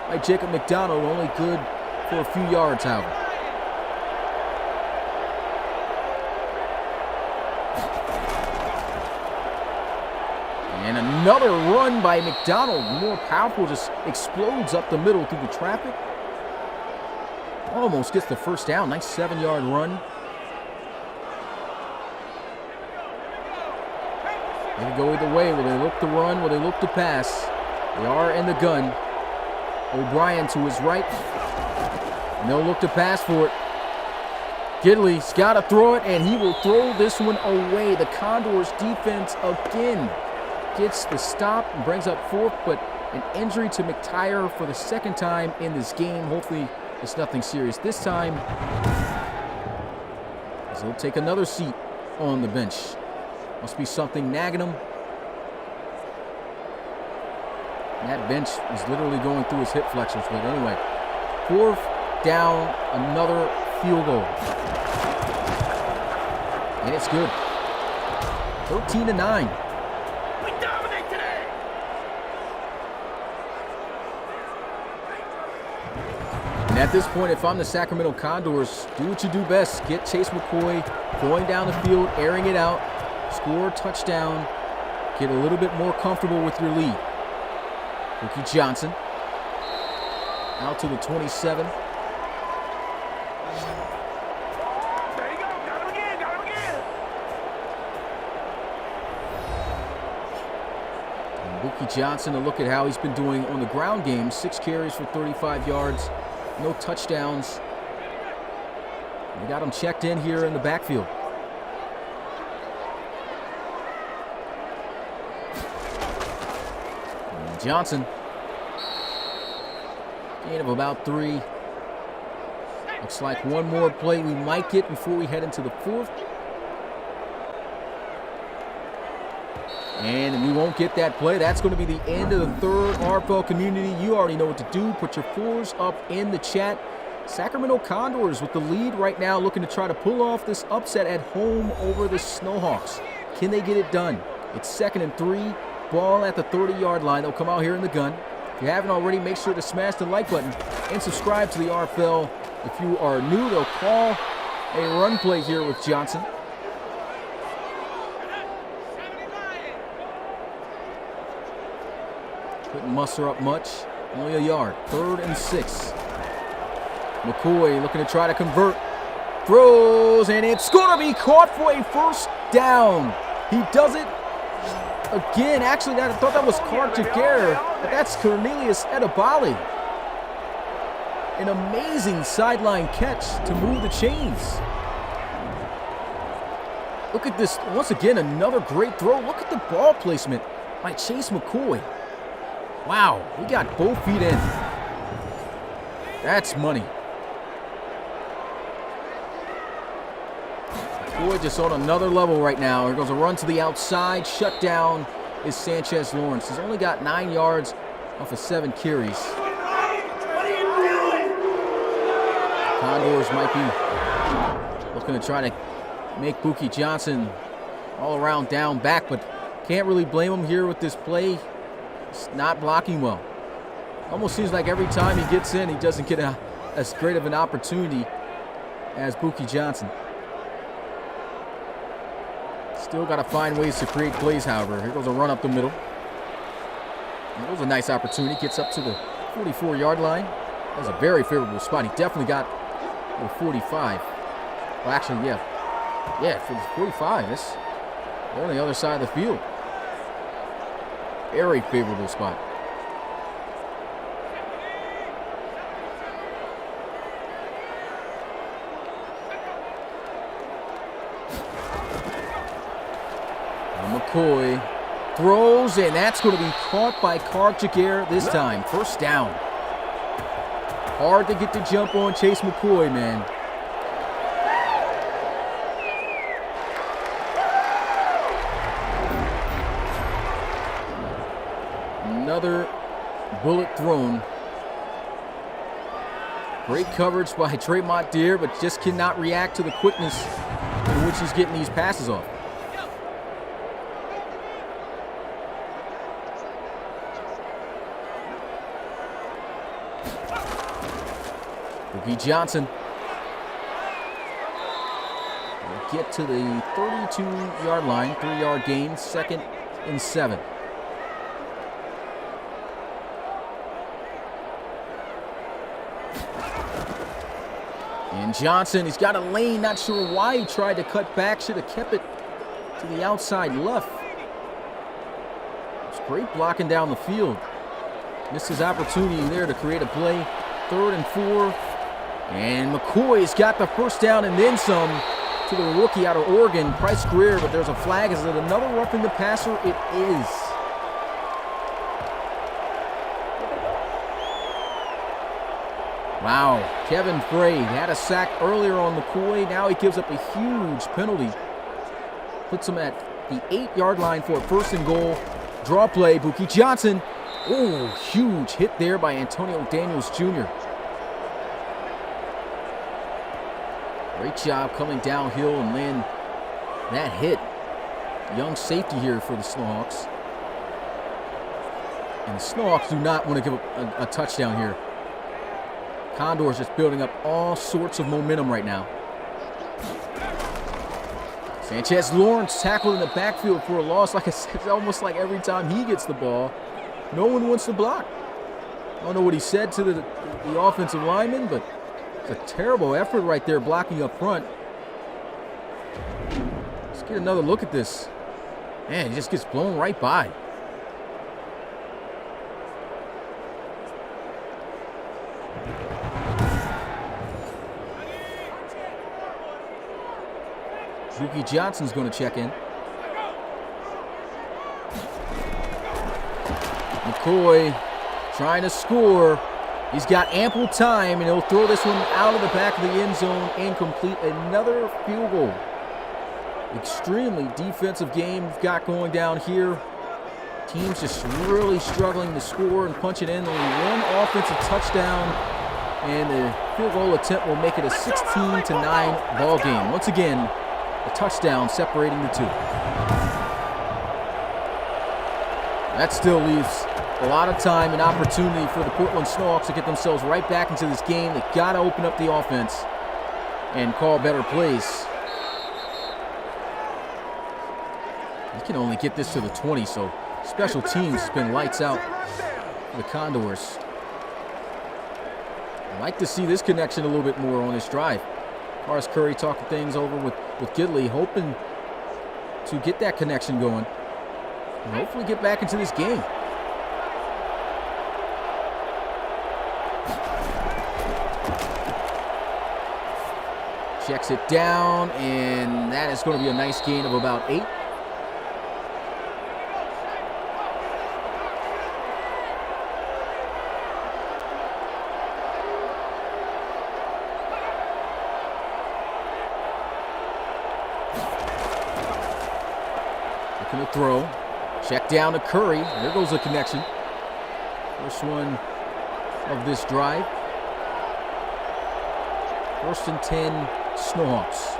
by Jacob McDonald, only good for a few yards, however. And another run by McDonald, more powerful, just explodes up the middle through the traffic. Almost gets the first down. Nice 7-yard run. They can go either way. Will they look to run? Will they look to pass? They are in the gun. O'Brien to his right. And they'll look to pass for it. Gidley's got to throw it, and he will throw this one away. The Condors defense again gets the stop and brings up 4th, but an injury to McTire for the 2nd time in this game. Hopefully it's nothing serious this time, as he'll take another seat on the bench. Must be something nagging him. And that bench is literally going through his hip flexors. But anyway, 4th down, another field goal. And it's good. 13-9. We dominate today. And at this point, if I'm the Sacramento Condors, do what you do best. Get Chase McCoy going down the field, airing it out, score a touchdown, get a little bit more comfortable with your lead. Ricky Johnson out to the 27. There you go. Got him again. Got him again. And Ricky Johnson, a look at how he's been doing on the ground game. 6 carries for 35 yards, no touchdowns. They got him checked in here in the backfield. Johnson, gain of about 3. Looks like one more play we might get before we head into the 4th. And we won't get that play. That's going to be the end of the 3rd RFL community. You already know what to do. Put your 4s up in the chat. Sacramento Condors with the lead right now, looking to try to pull off this upset at home over the Snowhawks. Can they get it done? It's 2nd and 3. Ball at the 30-yard line. They'll come out here in the gun. If you haven't already, make sure to smash the like button and subscribe to the RFL. If you are new, they'll call a run play here with Johnson. Couldn't muster up much. Only a yard. 3rd and 6. McCoy looking to try to convert. Throws, and it's going to be caught for a first down. He does it again. Actually, I thought that was Carter, but that's Cornelius Edebali. An amazing sideline catch to move the chains. Look at this. Once again, another great throw. Look at the ball placement by Chase McCoy. Wow, he got both feet in. That's money. McCoy just on another level right now. Here goes a run to the outside. Shut down is Sanchez Lawrence. He's only got 9 yards off of 7 carries. Condors might be looking to try to make Buki Johnson all around down back, but can't really blame him here with this play. He's not blocking well. Almost seems like every time he gets in, he doesn't get as great of an opportunity as Buki Johnson. Still got to find ways to create plays, however. Here goes a run up the middle. That was a nice opportunity. Gets up to the 44-yard line. That was a very favorable spot. He definitely got the 45. Well, actually, yeah, for the 45. They're on the other side of the field. Very favorable spot. McCoy throws, and that's going to be caught by Carter this time. First down. Hard to get the jump on Chase McCoy, man. Another bullet thrown. Great coverage by Tremont Deere, but just cannot react to the quickness in which he's getting these passes off. Buki Johnson will get to the 32-yard line, 3-yard gain, 2nd and 7. And Johnson, he's got a lane, not sure why he tried to cut back, should have kept it to the outside left. It's great blocking down the field. Missed his opportunity there to create a play. 3rd and 4. And McCoy's got the first down and then some to the rookie out of Oregon, Price Greer, but there's a flag. Is it another roughing the passer? It is. Wow, Kevin Frey had a sack earlier on McCoy. Now he gives up a huge penalty. Puts him at the 8-yard line for a 1st and goal. Draw play, Buki Johnson. Oh, huge hit there by Antonio Daniels Jr. Great job coming downhill and land that hit. Young safety here for the Snowhawks. And the Snowhawks do not want to give up a touchdown here. Condors just building up all sorts of momentum right now. Sanchez Lawrence tackled in the backfield for a loss. Like I said, it's almost like every time he gets the ball, no one wants to block. I don't know what he said to the offensive lineman, but it's a terrible effort right there blocking up front. Let's get another look at this. Man, he just gets blown right by. Buki Johnson's going to check in. McCoy trying to score. He's got ample time, and he'll throw this one out of the back of the end zone and complete another field goal. Extremely defensive game we've got going down here. Teams just really struggling to score and punch it in. Only one offensive touchdown, and the field goal attempt will make it a 16-9 ball game. Once again, a touchdown separating the two. That still leaves a lot of time and opportunity for the Portland Snowhawks to get themselves right back into this game. They got to open up the offense and call better plays. You can only get this to the 20, so special teams has been lights out for the Condors. I'd like to see this connection a little bit more on this drive. Horace Curry talking things over with Gidley, hoping to get that connection going and hopefully get back into this game. Checks it down, and that is going to be a nice gain of about 8. Looking to throw. Check down to Curry. There goes the connection. First one of this drive. 1st and 10, Snowhawks.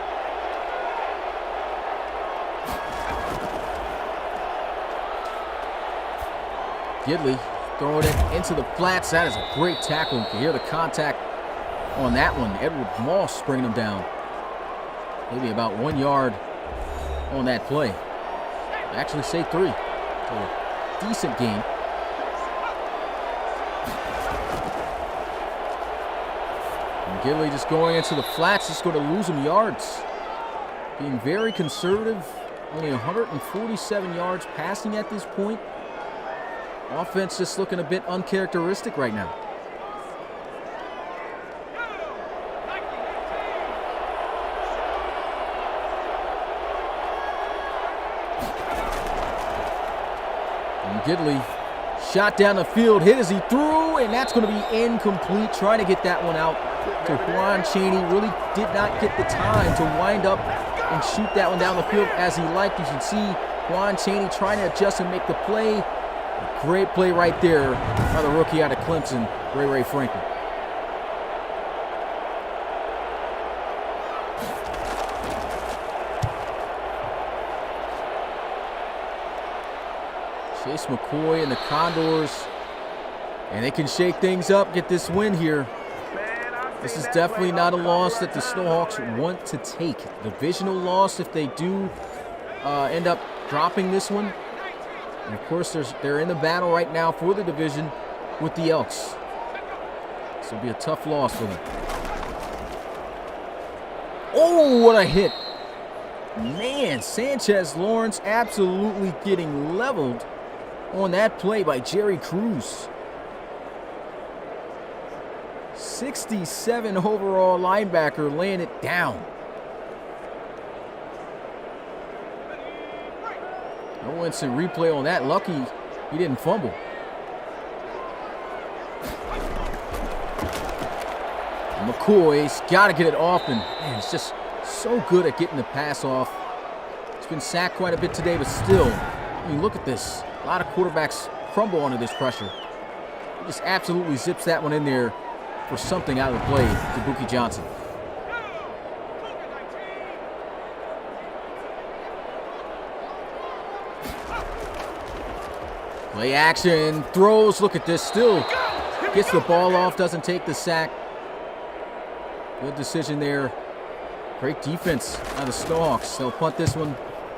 Gidley throwing it into the flats. That is a great tackle. You can hear the contact on that one. Edward Moss bringing him down. Maybe about 1 yard on that play. I actually say 3. So a decent game. Gidley just going into the flats, just going to lose him yards. Being very conservative, only 147 yards passing at this point. Offense just looking a bit uncharacteristic right now. And Gidley shot down the field, hit as he threw, and that's going to be incomplete. Trying to get that one out to Juan Chaney. Really did not get the time to wind up and shoot that one down the field as he liked. You can see Juan Chaney trying to adjust and make the play. A great play right there by the rookie out of Clemson, Ray Franklin. Chase McCoy and the Condors, and they can shake things up, get this win here. This is definitely not a loss that the Snowhawks want to take. Divisional loss if they do end up dropping this one. And of course, they're in the battle right now for the division with the Elks. This will be a tough loss for them. Oh, what a hit. Man, Sanchez Lawrence absolutely getting leveled on that play by Jerry Cruz. 67 overall linebacker laying it down. No instant replay on that. Lucky he didn't fumble. McCoy's got to get it off, and man, he's just so good at getting the pass off. He's been sacked quite a bit today, but still, I mean, look at this. A lot of quarterbacks crumble under this pressure. He just absolutely zips that one in there for something out of the play to Buki Johnson. Play action, throws, look at this, still gets the ball off, doesn't take the sack. Good decision there. Great defense out of the Snowhawks. They'll punt this one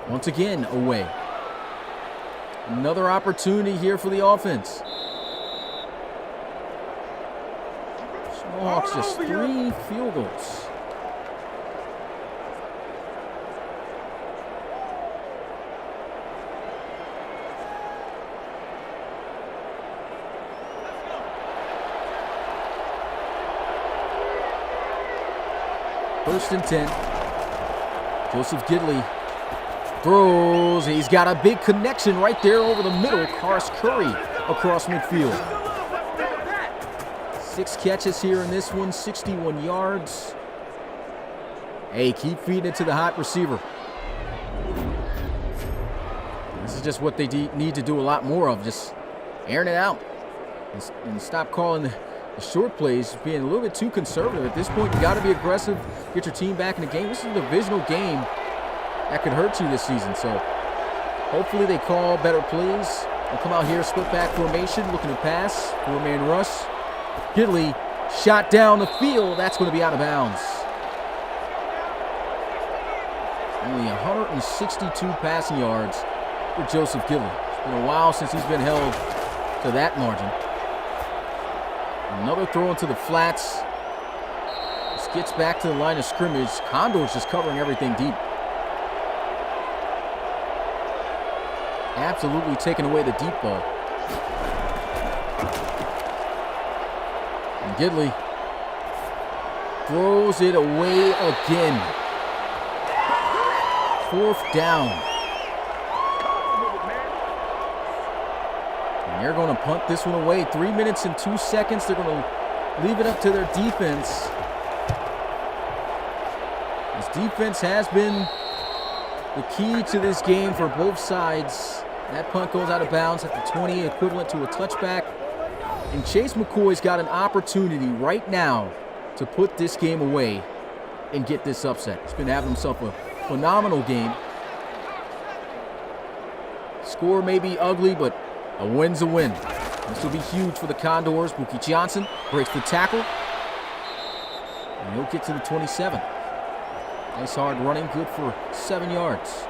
once again away. Another opportunity here for the offense. Snowhawks just 3 field goals. First and 10. Joseph Gidley throws. He's got a big connection right there over the middle. Horace Curry across midfield. 6 catches here in this one, 61 yards. Hey, keep feeding it to the hot receiver. This is just what they need to do a lot more of, just airing it out. And stop calling the short plays, being a little bit too conservative. At this point, you got to be aggressive, get your team back in the game. This is a divisional game that could hurt you this season. So hopefully they call better plays They'll come out here, split back formation, looking to pass. 4-man rush. Gidley shot down the field. That's going to be out of bounds. Only 162 passing yards for Joseph Gidley. It's been a while since he's been held to that margin. Another throw into the flats. This gets back to the line of scrimmage. Condors just covering everything deep. Absolutely taking away the deep ball. And Gidley throws it away again. 4th down. And they're going to punt this one away. 3 minutes and 2 seconds. They're going to leave it up to their defense. This defense has been the key to this game for both sides. That punt goes out of bounds at the 20, equivalent to a touchback. And Chase McCoy's got an opportunity right now to put this game away and get this upset. He's been having himself a phenomenal game. Score may be ugly, but a win's a win. This will be huge for the Condors. Buki Johnson breaks the tackle. And he'll get to the 27. Nice hard running, good for 7 yards.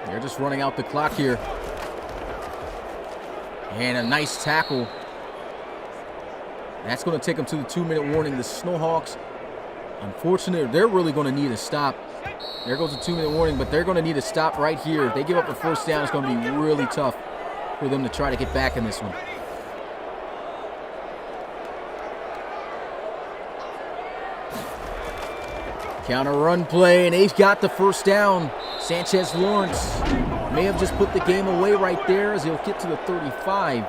They're just running out the clock here. And a nice tackle. That's going to take them to the 2-minute warning. The Snowhawks, unfortunately, they're really going to need a stop. There goes the 2-minute warning, but they're going to need a stop right here. If they give up the 1st down, it's going to be really tough for them to try to get back in this one. Counter run play, and they've got the 1st down. Sanchez Lawrence may have just put the game away right there as he'll get to the 35.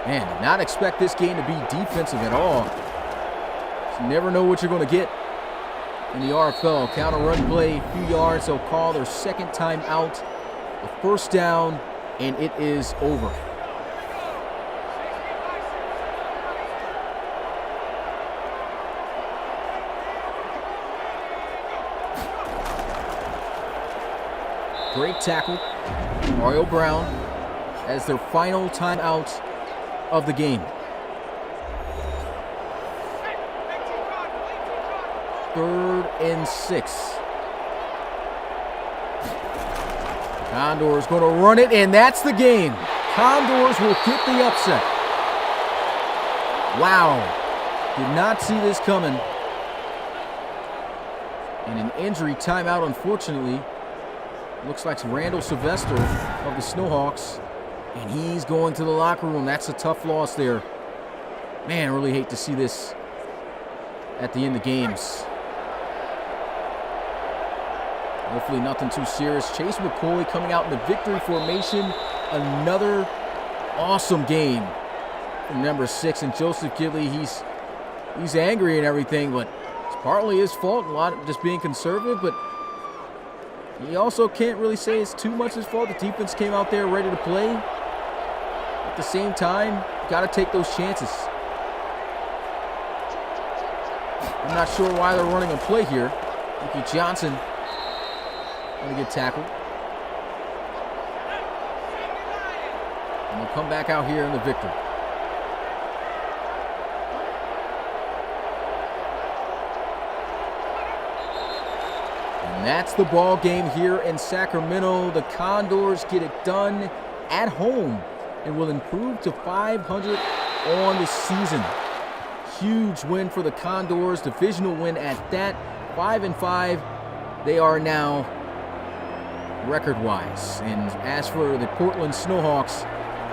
Man, did not expect this game to be defensive at all. You never know what you're going to get in the RFL. Counter run play, a few yards. They'll call their 2nd time out. A 1st down, and it is over. Great tackle. Mario Brown as their final timeout of the game. 3rd and 6. Condors going to run it, and that's the game. Condors will get the upset. Wow. Did not see this coming. And an injury timeout, unfortunately. Looks like Randall Sylvester of the Snowhawks. And he's going to the locker room. That's a tough loss there. Man, I really hate to see this at the end of games. Hopefully nothing too serious. Chase McCoy coming out in the victory formation. Another awesome game from number 6. And Joseph Gidley, he's angry and everything, but it's partly his fault. A lot of just being conservative, but he also can't really say it's too much his fault. The defense came out there ready to play. At the same time, got to take those chances. I'm not sure why they're running a play here. Buki Johnson going to get tackled. And they'll come back out here in the victory. And that's the ball game here in Sacramento. The Condors get it done at home and will improve to 500 on the season. Huge win for the Condors, divisional win at that. 5-5, they are now record-wise. And as for the Portland Snowhawks,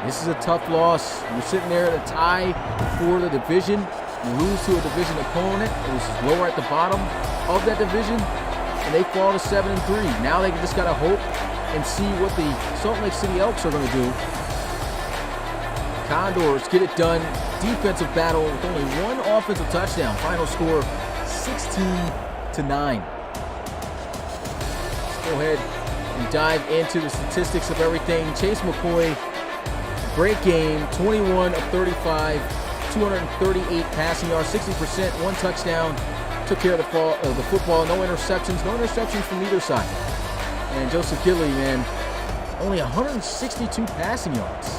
this is a tough loss. You're sitting there at a tie for the division. You lose to a division opponent who's lower at the bottom of that division, and they fall to 7-3. Now they just got to hope and see what the Salt Lake City Elks are going to do. Condors get it done. Defensive battle with only one offensive touchdown. Final score 16-9. Let's go ahead and dive into the statistics of everything. Chase McCoy Great game, 21 of 35, 238 passing yards, 60%, 1 touchdown. Took care of the football, no interceptions from either side. And Joseph Gidley, man, only 162 passing yards.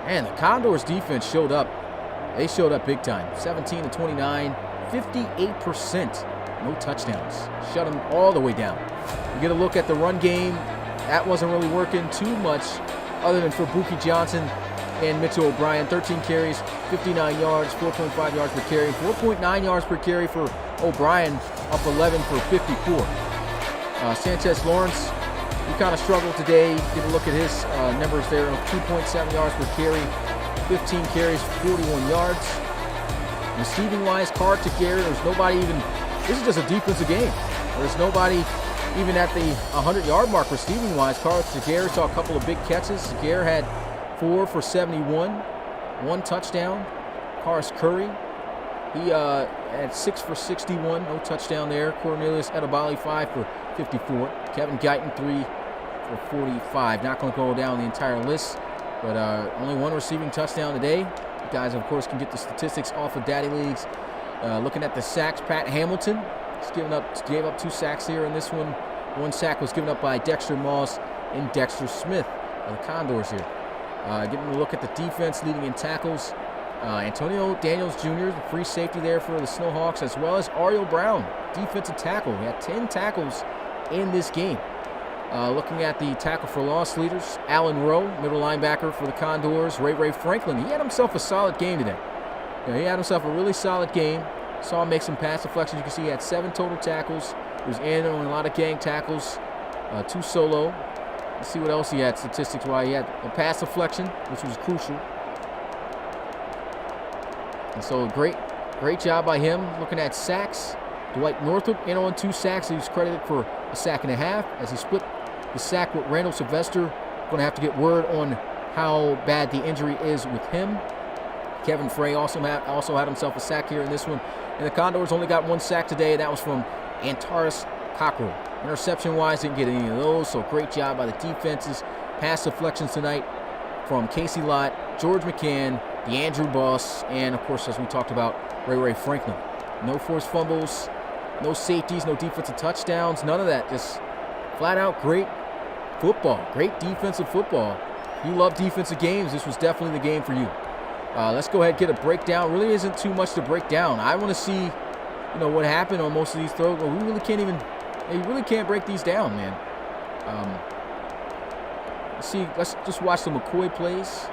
Man, the Condors defense showed up. They showed up big time. 17 to 29, 58%, no touchdowns. Shut them all the way down. You get a look at the run game. That wasn't really working too much other than for Buki Johnson and Mitchell O'Brien. 13 carries, 59 yards, 4.5 yards per carry, 4.9 yards per carry for O'Brien, up 11 for 54. Sanchez Lawrence, he kind of struggled today. Get a look at his numbers there, 2.7 yards per carry, 15 carries, 41 yards. Receiving-wise, Card to Gary, there's nobody even, this is just a defensive game. There's nobody even at the 100-yard mark receiving-wise. Card to Gary saw a couple of big catches. Gary had 4 for 71, 1 touchdown. Karis Curry, he had 6 for 61, no touchdown there. Cornelius Edebali, 5 for 54. Kevin Guyton, 3 for 45. Not going to go down the entire list, but only 1 receiving touchdown today. You guys, of course, can get the statistics off of Daddy Leagues. Looking at the sacks, Pat Hamilton gave up 2 sacks here in this one. 1 sack was given up by Dexter Moss and Dexter Smith of the Condors here. Getting a look at the defense, leading in tackles. Antonio Daniels Jr., the free safety there for the Snowhawks, as well as Ariel Brown, defensive tackle. He had 10 tackles in this game. Looking at the tackle for loss leaders, Alan Rowe, middle linebacker for the Condors. Ray Franklin, he had himself a solid game today. He had himself a really solid game. Saw him make some pass deflections. You can see he had 7 total tackles. He was in on a lot of gang tackles, 2 solo. Let's see what else he had statistics-wise. He had a pass deflection, which was crucial. And so great job by him. Looking at sacks, Dwight Northup in on 2 sacks. He was credited for a sack and a half as he split the sack with Randall Sylvester. Going to have to get word on how bad the injury is with him. Kevin Frey also had himself a sack here in this one. And the Condors only got 1 sack today. That was from Antares Cockrell. Interception-wise, didn't get any of those, so great job by the defenses. Pass deflections tonight from Casey Lott, George McCann, DeAndrew Boss, and, of course, as we talked about, Ray Franklin. No forced fumbles, no safeties, no defensive touchdowns, none of that. Just flat-out great football, great defensive football. If you love defensive games, this was definitely the game for you. Let's go ahead and get a breakdown. Really isn't too much to break down. I want to see, what happened on most of these throws. Well, you really can't break these down, man. Let's just watch the McCoy plays.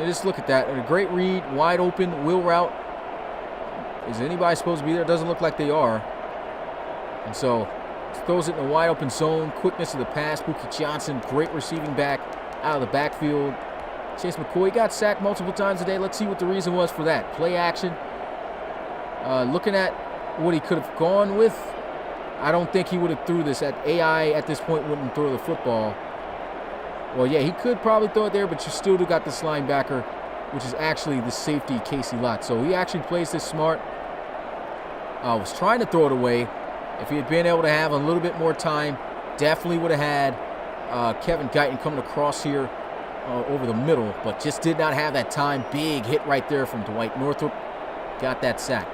Just look at that. A great read, wide open, wheel route. Is anybody supposed to be there? It doesn't look like they are. And so, throws it in a wide open zone. Quickness of the pass. Buki Johnson, great receiving back out of the backfield. Chase McCoy got sacked multiple times today. Let's see what the reason was for that. Play action. Looking at what he could have gone with, I don't think he would have threw this. AI at this point wouldn't throw the football. Well, yeah, he could probably throw it there, but you still got this linebacker, which is actually the safety, Casey Lott. So he actually plays this smart. Was trying to throw it away. If he had been able to have a little bit more time, definitely would have had Kevin Guyton coming across here over the middle, but just did not have that time. Big hit right there from Dwight Northup. Got that sack.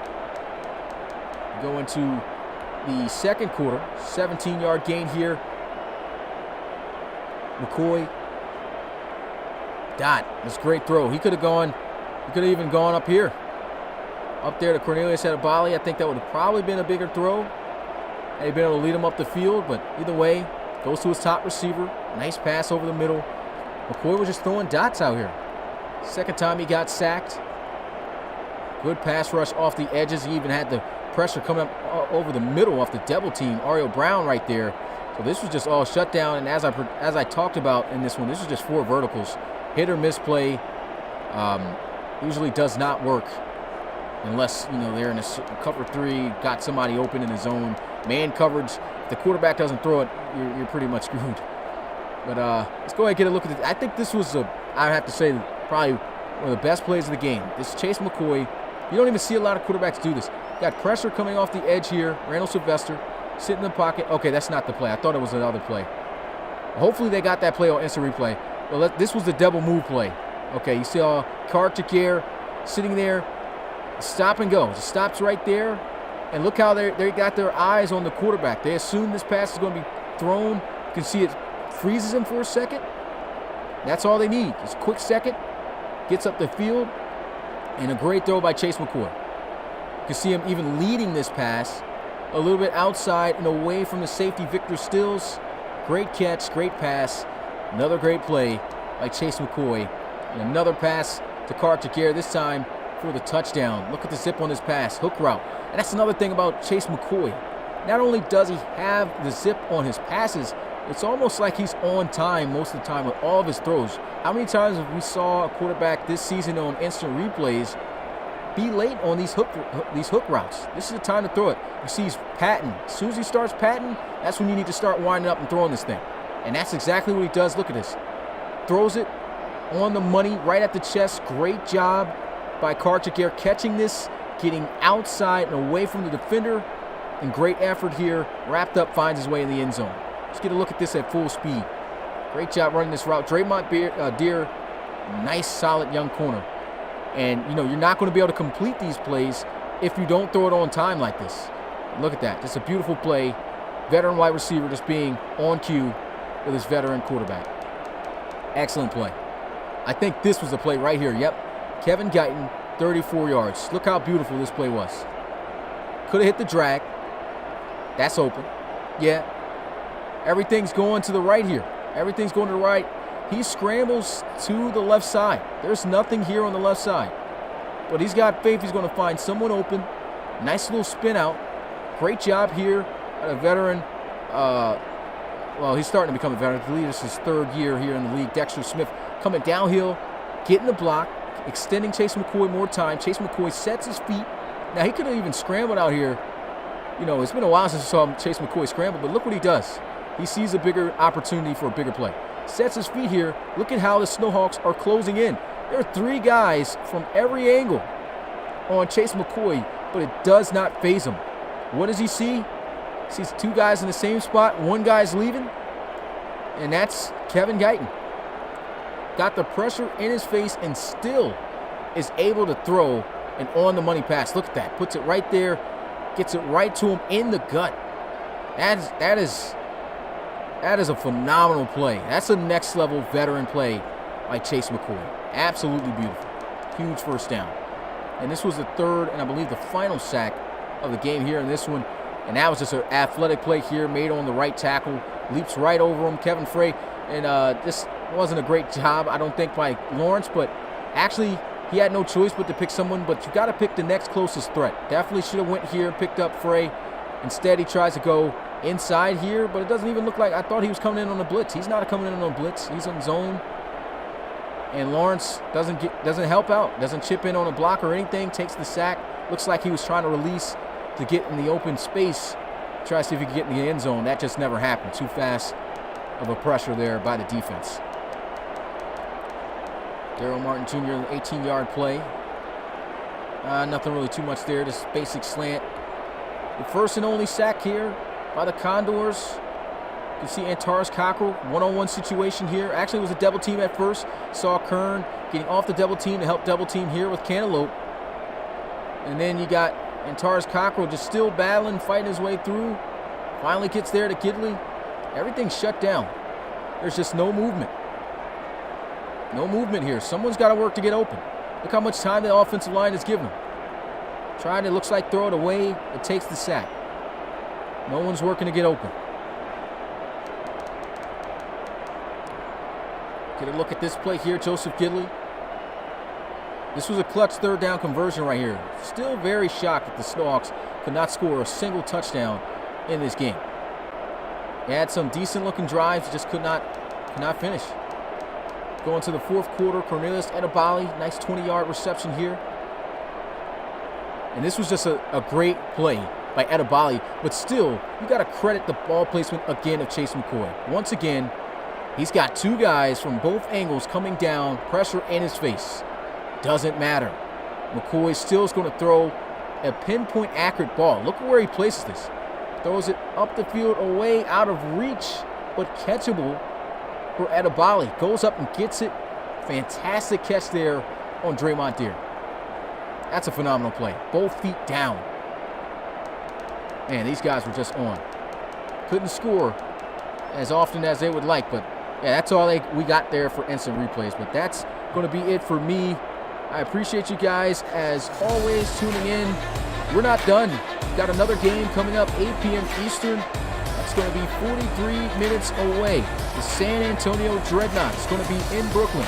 Go into the second quarter. 17-yard gain here. McCoy. That's a great throw. He could have even gone up here. Up there to Cornelius Edebali. I think that would have probably been a bigger throw. Had he been able to lead him up the field, but either way, goes to his top receiver. Nice pass over the middle. McCoy was just throwing dots out here. Second time he got sacked. Good pass rush off the edges. He even had the pressure coming up over the middle off the double team. Ariel Brown right there. So this was just all shut down. And as I talked about in this one, this was just 4 verticals. Hit or miss play. Usually does not work unless they're in a cover 3, got somebody open in the zone. Man coverage. If the quarterback doesn't throw it, you're pretty much screwed. But let's go ahead and get a look at it. I think this was, I have to say, probably one of the best plays of the game. This Chase McCoy. You don't even see a lot of quarterbacks do this. Got pressure coming off the edge here. Randall Sylvester sitting in the pocket. Okay, that's not the play. I thought it was another play. Hopefully they got that play on instant replay. Well, this was the double move play. Okay, you saw Cartier sitting there, stop and go. Just stops right there. And look how they got their eyes on the quarterback. They assume this pass is going to be thrown. You can see it freezes him for a second. That's all they need. Just a quick second. Gets up the field. And a great throw by Chase McCoy. You can see him even leading this pass a little bit outside and away from the safety, Victor Stills. Great catch, great pass. Another great play by Chase McCoy. And another pass to Cartier, this time for the touchdown. Look at the zip on this pass, hook route. And that's another thing about Chase McCoy. Not only does he have the zip on his passes, it's almost like he's on time most of the time with all of his throws. How many times have we saw a quarterback this season on instant replays be late on these hook routes? This is the time to throw it. You see he's patting. As soon as he starts patting, that's when you need to start winding up and throwing this thing. And that's exactly what he does. Look at this. Throws it on the money, right at the chest. Great job by Cartier catching this, getting outside and away from the defender. And great effort here. Wrapped up, finds his way in the end zone. Let's get a look at this at full speed. Great job running this route. Draymond Deere, nice, solid young corner. And, you know, you're not going to be able to complete these plays if you don't throw it on time like this. Look at that. Just a beautiful play. Veteran wide receiver just being on cue with his veteran quarterback. Excellent play. I think this was the play right here. Yep. Kevin Guyton, 34 yards. Look how beautiful this play was. Could have hit the drag. That's open. Yeah. Everything's going to the right here. Everything's going to the right. He scrambles to the left side. There's nothing here on the left side. But he's got faith he's going to find someone open. Nice little spin out. Great job here at a veteran. Well, he's starting to become a veteran. I believe this is his third year here in the league. Dexter Smith coming downhill, getting the block, extending Chase McCoy more time. Chase McCoy sets his feet. Now, he could have even scrambled out here. You know, it's been a while since we saw Chase McCoy scramble, but look what he does. He sees a bigger opportunity for a bigger play. Sets his feet here. Look at how the Snowhawks are closing in. There are three guys from every angle on Chase McCoy, but it does not faze him. What does he see? He sees two guys in the same spot. One guy's leaving, and that's Kevin Guyton. Got the pressure in his face and still is able to throw an on-the-money pass. Look at that. Puts it right there. Gets it right to him in the gut. That is a phenomenal play. That's a next-level veteran play by Chase McCoy. Absolutely beautiful. Huge first down. And this was the third and I believe the final sack of the game here in this one. And that was just an athletic play here made on the right tackle. Leaps right over him, Kevin Frey. And this wasn't a great job, I don't think, by Lawrence. But actually, he had no choice but to pick someone. But you got to pick the next closest threat. Definitely should have went here and picked up Frey. Instead, he tries to go inside here, but it doesn't even look like, I thought he was coming in on a blitz. He's not coming in on a blitz. He's on zone. And Lawrence doesn't help out, doesn't chip in on a block or anything, takes the sack. Looks like he was trying to release to get in the open space, try to see if he could get in the end zone. That just never happened. Too fast of a pressure there by the defense. Daryl Martin Jr., an 18-yard play. Nothing really too much there, just basic slant. The first and only sack here by the Condors. You can see Antares Cockrell, one-on-one situation here. Actually, it was a double team at first. Saw Kern getting off the double team to help double team here with Cantaloupe. And then you got Antares Cockrell just still battling, fighting his way through. Finally gets there to Gidley. Everything's shut down. There's just no movement. No movement here. Someone's got to work to get open. Look how much time the offensive line is giving them. Trying to, looks like, throw it away. It takes the sack. No one's working to get open. Get a look at this play here, Joseph Gidley. This was a clutch third down conversion right here. Still very shocked that the Snowhawks could not score a single touchdown in this game. They had some decent looking drives, just could not finish. Going to the fourth quarter, Cornelius Edebali, nice 20-yard reception here. And this was just a great play by Edebali, but still, you got to credit the ball placement again of Chase McCoy. Once again, he's got two guys from both angles coming down, pressure in his face. Doesn't matter. McCoy still is going to throw a pinpoint accurate ball. Look where he places this. Throws it up the field, away, out of reach, but catchable for Adebali. Goes up and gets it. Fantastic catch there on Draymond Deere. That's a phenomenal play. Both feet down. Man, these guys were just on. Couldn't score as often as they would like, but yeah, that's all we got there for instant replays. But that's going to be it for me. I appreciate you guys, as always, tuning in. We're not done. Got another game coming up, 8 p.m. Eastern. That's going to be 43 minutes away. The San Antonio Dreadnoughts is going to be in Brooklyn.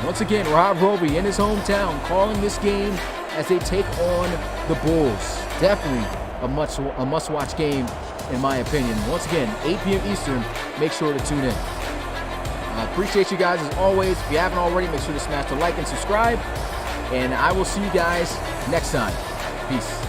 Once again, Rob Roby in his hometown calling this game as they take on the Bulls. Definitely a must-watch game, in my opinion. Once again, 8 p.m. Eastern. Make sure to tune in. I appreciate you guys as always. If you haven't already, make sure to smash the like and subscribe. And I will see you guys next time. Peace.